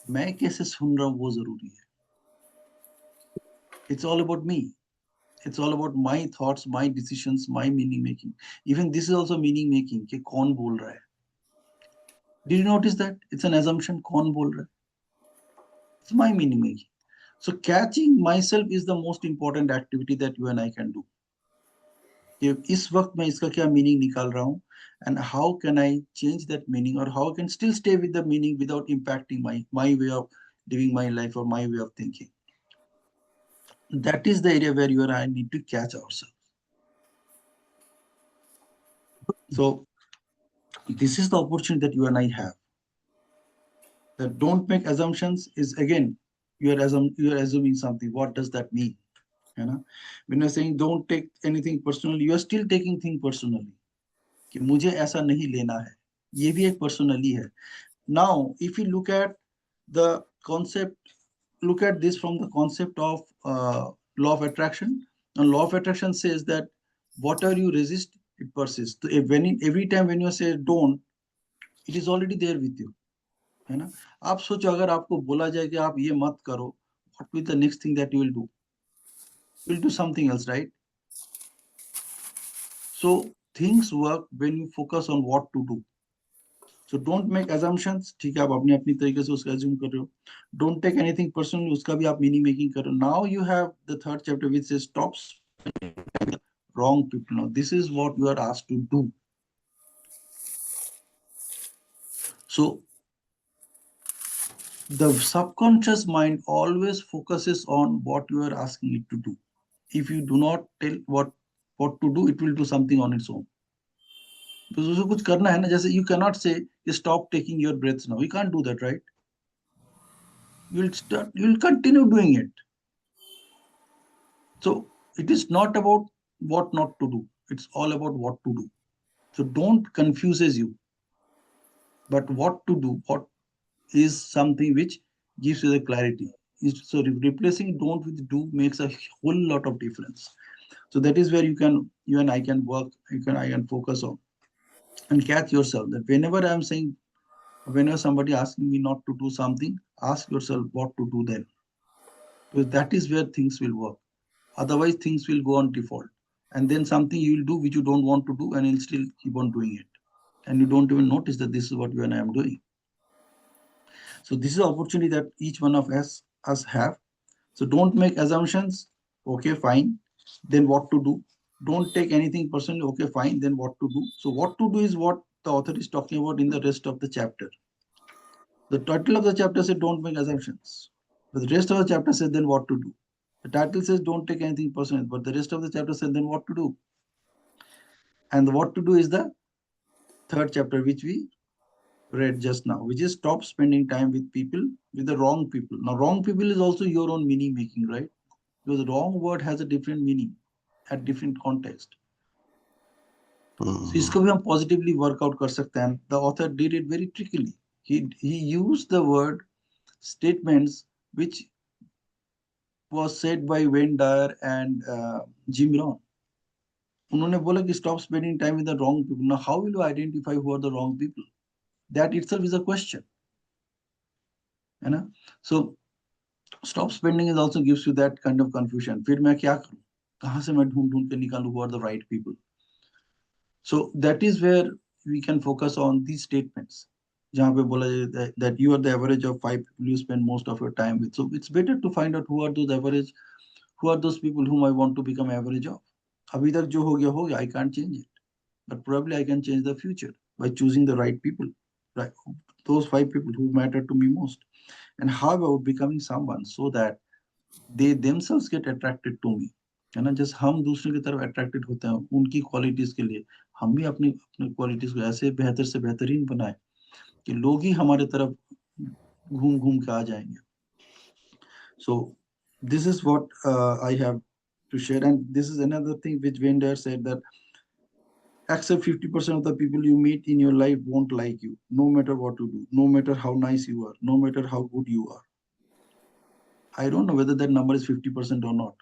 मैं कैसे सुन रहा हूँ वो जरूरी है. It's all about me. It's all about my thoughts, my decisions, my meaning making. Even this is also meaning making कि कौन बोल रहा है. Did you notice that? It's an assumption. कौन बोल रहा है? It's my meaning making. So catching myself is the most important activity that you and I can do. कि इस वक्त मैं इसका क्या मीनिंग निकाल रहा हूँ, and how can I change that meaning, or how I can still stay with the meaning without impacting my way of living my life or my way of thinking. That is the area where you and I need to catch ourselves. So this is the opportunity that you and I have. That don't make assumptions is again you are assuming something. What does that mean? You know, when you're saying don't take anything personally, you are still taking things personally. कि मुझे ऐसा नहीं लेना है, ये भी एक personally है. Now, if you look at the concept, look at this from the concept of law of attraction. And law of attraction says that whatever you resist, it persists. So every time when you say don't, it is already there with you. है ना? आप सोचो अगर आपको बोला जाए कि आप ये मत करो, what will be the next thing that you will do? You will do something else, right? So things work when you focus on what to do. So don't make assumptions. ठीक है, आप अपनी अपनी तरीके से उसका assume कर रहे हो. Don't take anything personally. उसका भी आप meaning making कर रहे हो. Now you have the third chapter which says stop spending wrong people. Now, this is what you are asked to do. So the subconscious mind always focuses on what you are asking it to do. If you do not tell what to do, it will do something on its own. Because उसको कुछ करना है ना, जैसे you cannot say stop taking your breaths now. You can't do that, right? You'll continue doing it. So it is not about what not to do. It's all about what to do. So don't confuses you. But what to do, what is something which gives you the clarity. So replacing don't with do makes a whole lot of difference. So that is where you and I can work, I can focus on and catch yourself that whenever somebody asking me not to do something, ask yourself what to do then. Because that is where things will work. Otherwise, things will go on default. And then something you will do which you don't want to do, and you'll still keep on doing it. And you don't even notice that this is what you and I am doing. So this is the opportunity that each one of us have. So don't make assumptions. Okay, fine. Then what to do? Don't take anything personally. Okay, fine. Then what to do? So what to do is what the author is talking about in the rest of the chapter. The title of the chapter says don't make assumptions. But the rest of the chapter says then what to do. The title says don't take anything personal, but the rest of the chapter says then what to do. And the what to do is the third chapter, which we read just now, which is stop spending time with the wrong people. Now, wrong people is also your own meaning making, right? Because the wrong word has a different meaning at different context. So इसको भी हम positively work out कर सकते हैं. The author did it very trickily. He used the word statements which was said by Wayne Dyer and Jim Rohn. उन्होंने बोला कि stop spending time with the wrong people. Now, how will you identify who are the wrong people? That itself is a question. है ना? So stop spending is also gives you that kind of confusion. फिर मैं क्या करूं? कहां से मैं ढूंढ के निकालूं who are the right people? So that is where we can focus on these statements. जहाँ पे बोला जाए that you are the average of 5 people you spend most of your time with. So it's better to find out who are those people whom I want to become average of. अभी तक जो हो गया, I can't change it. But probably I can change the future by choosing the right people, right? Those 5 people who matter to me most. And how about becoming someone so that they themselves get attracted to me, है ना? Just हम दूसरे की तरफ attracted होते हैं उनकी qualities के लिए, हम भी अपनी अपनी क्वालिटीज को ऐसे बेहतर से बेहतरीन बनाए कि लोग ही हमारे तरफ घूम घूम के आ जाएंगे. So this is what I have to share, and this is another thing which Wendell said, that accept 50% of the people you meet in your life won't like you, no matter what you do, no matter how nice you are, no matter how good you are. I don't know whether that number is 50% or not.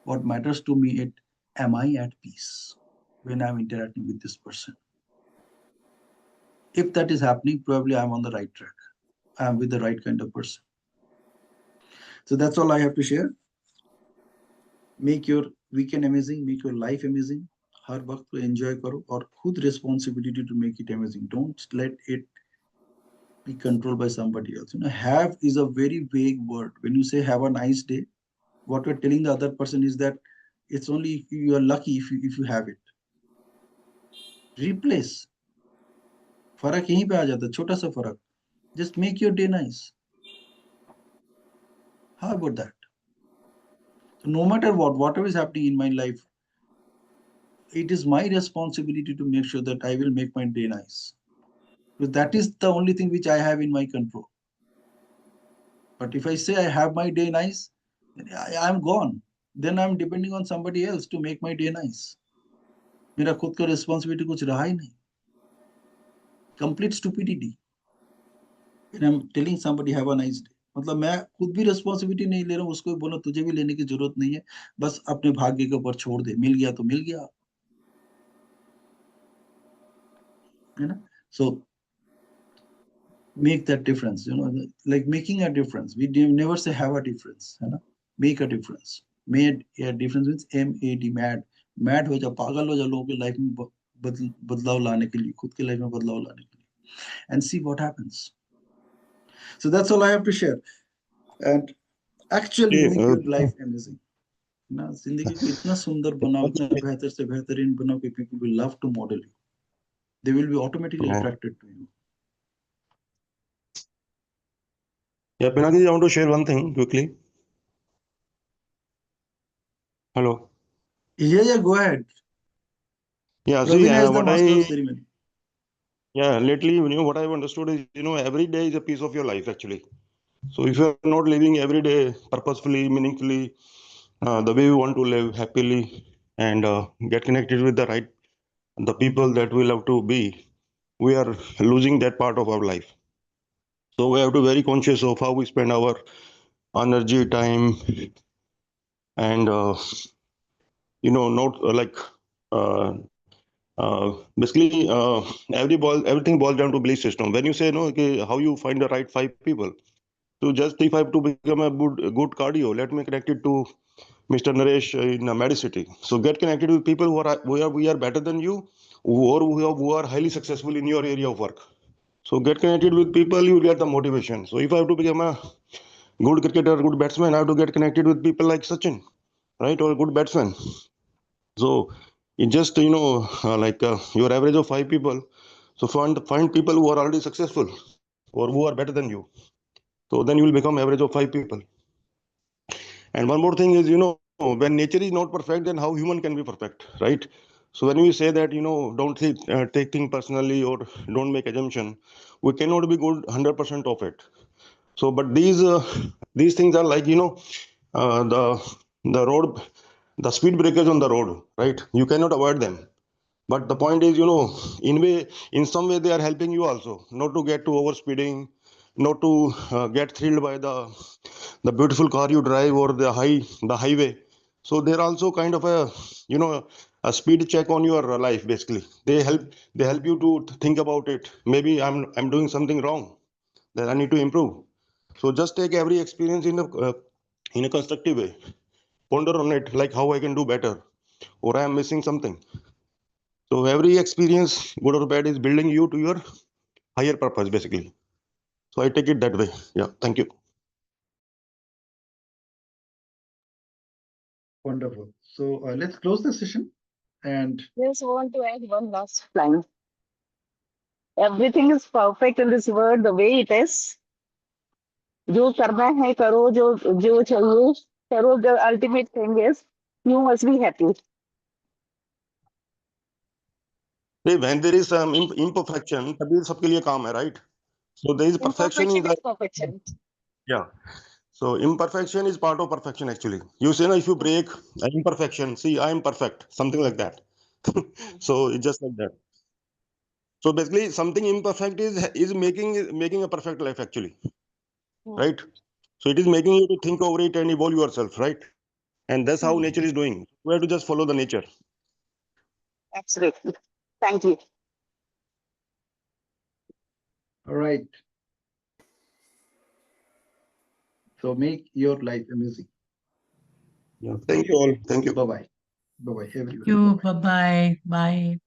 What matters to me is, am I at peace when I'm interacting with this person? If that is happening, probably I'm on the right track. I'm with the right kind of person. So that's all I have to share. Make your weekend amazing, make your life amazing. हर वक्त को enjoy करो और खुद responsibility to make it amazing. Don't let it be controlled by somebody else. You know, have is a very vague word. When you say have a nice day, what you're telling the other person is that it's only if you are lucky if you have it. Replace. फर्क यहीं पे आ जाता है, छोटा सा फर्क. Just make your day nice. How about that? So no matter whatever is happening in my life, it is my responsibility to make sure that I will make my day nice. Because that is the only thing which I have in my control. But if I say I have my day nice, I'm gone. Then I'm depending on somebody else to make my day nice. मेरा खुद का responsibility कुछ रहा ही नहीं. Complete stupidity. When I'm telling somebody have a nice day, मतलब मैं खुद भी responsibility नहीं ले रहा हूँ, उसको बोला तुझे भी लेने की जरूरत नहीं है, बस अपने भाग्य के ऊपर छोड़ दे, मिल गया तो मिल गया, है ना? So make that difference, you know, like making a difference. We never say have a difference, है ना? Make a difference. Made a difference means MAD, mad हो जा, पागल हो जा लोगों के लाइफ में बदलाव लाने के लिए, खुद के लाइफ में बदलाव लाने के लिए, and see what happens. So that's all I have to share, and actually make your life amazing. ना जिंदगी को इतना सुंदर बनाओ, इतना बेहतर से बेहतरीन बनाओ कि people will love to model you. They will be automatically Yeah. attracted to you. Yeah, Pinaki, I want to share one thing quickly. Hello. Yeah, go ahead. Yeah, see, Praveen has the what master of I, ceremony. yeah, lately, what I've understood is, every day is a piece of your life, actually. So if you're not living every day purposefully, meaningfully, the way we want to live happily and get connected with the people that we love to be, we are losing that part of our life. So we have to be very conscious of how we spend our energy, time, and not uh, basically everything boils down to belief system. When you say no, okay, how you find the right five people. So just if I have to become a good cardio, let me connect it to Mr. Naresh in Medicity. So get connected with people who are better than you, or who are highly successful in your area of work. So get connected with people, you get the motivation. So if I have to become a good cricketer, good batsman, I have to get connected with people like Sachin, right, or a good batsman. So it just your average of five people. So find people who are already successful or who are better than you. So then you will become average of five people. And one more thing is, when nature is not perfect, then how human can be perfect, right? So when we say that, don't take things personally or don't make assumption, we cannot be good 100% of it. So, but these things are like, the road, the speed breakers on the road, right? You cannot avoid them. But the point is, in some way, they are helping you also not to get to overspeeding, not to get thrilled by the beautiful car you drive or the highway. So they're also kind of a speed check on your life. Basically, they help you to think about it. Maybe I'm doing something wrong that I need to improve. So just take every experience in a constructive way. Ponder on it, like how I can do better, or I am missing something. So every experience, good or bad, is building you to your higher purpose, basically. So I take it that way. Yeah. Thank you. Wonderful. So let's close the session. And Just want to add one last line. Everything is perfect in this world the way it is. जो करना है करो, जो चाहिए करो. The ultimate thing is you must be happy. When there is some imperfection, तभी सबके लिए काम है, right? So there is perfection Imperfection is is like, perfection. yeah. So imperfection is part of perfection actually. You say, no, if you break an imperfection, see, I am perfect, something like that. So it's just like that. So basically, something imperfect is making a perfect life actually, right? So it is making you to think over it and evolve yourself, right? And that's how nature is doing. We have to just follow the nature. Absolutely. Thank you. all right. So make your life amazing. Yeah. Thank you all. Thank you. Bye bye. Bye bye, Thank everyone. you. Bye bye. Bye bye. Bye.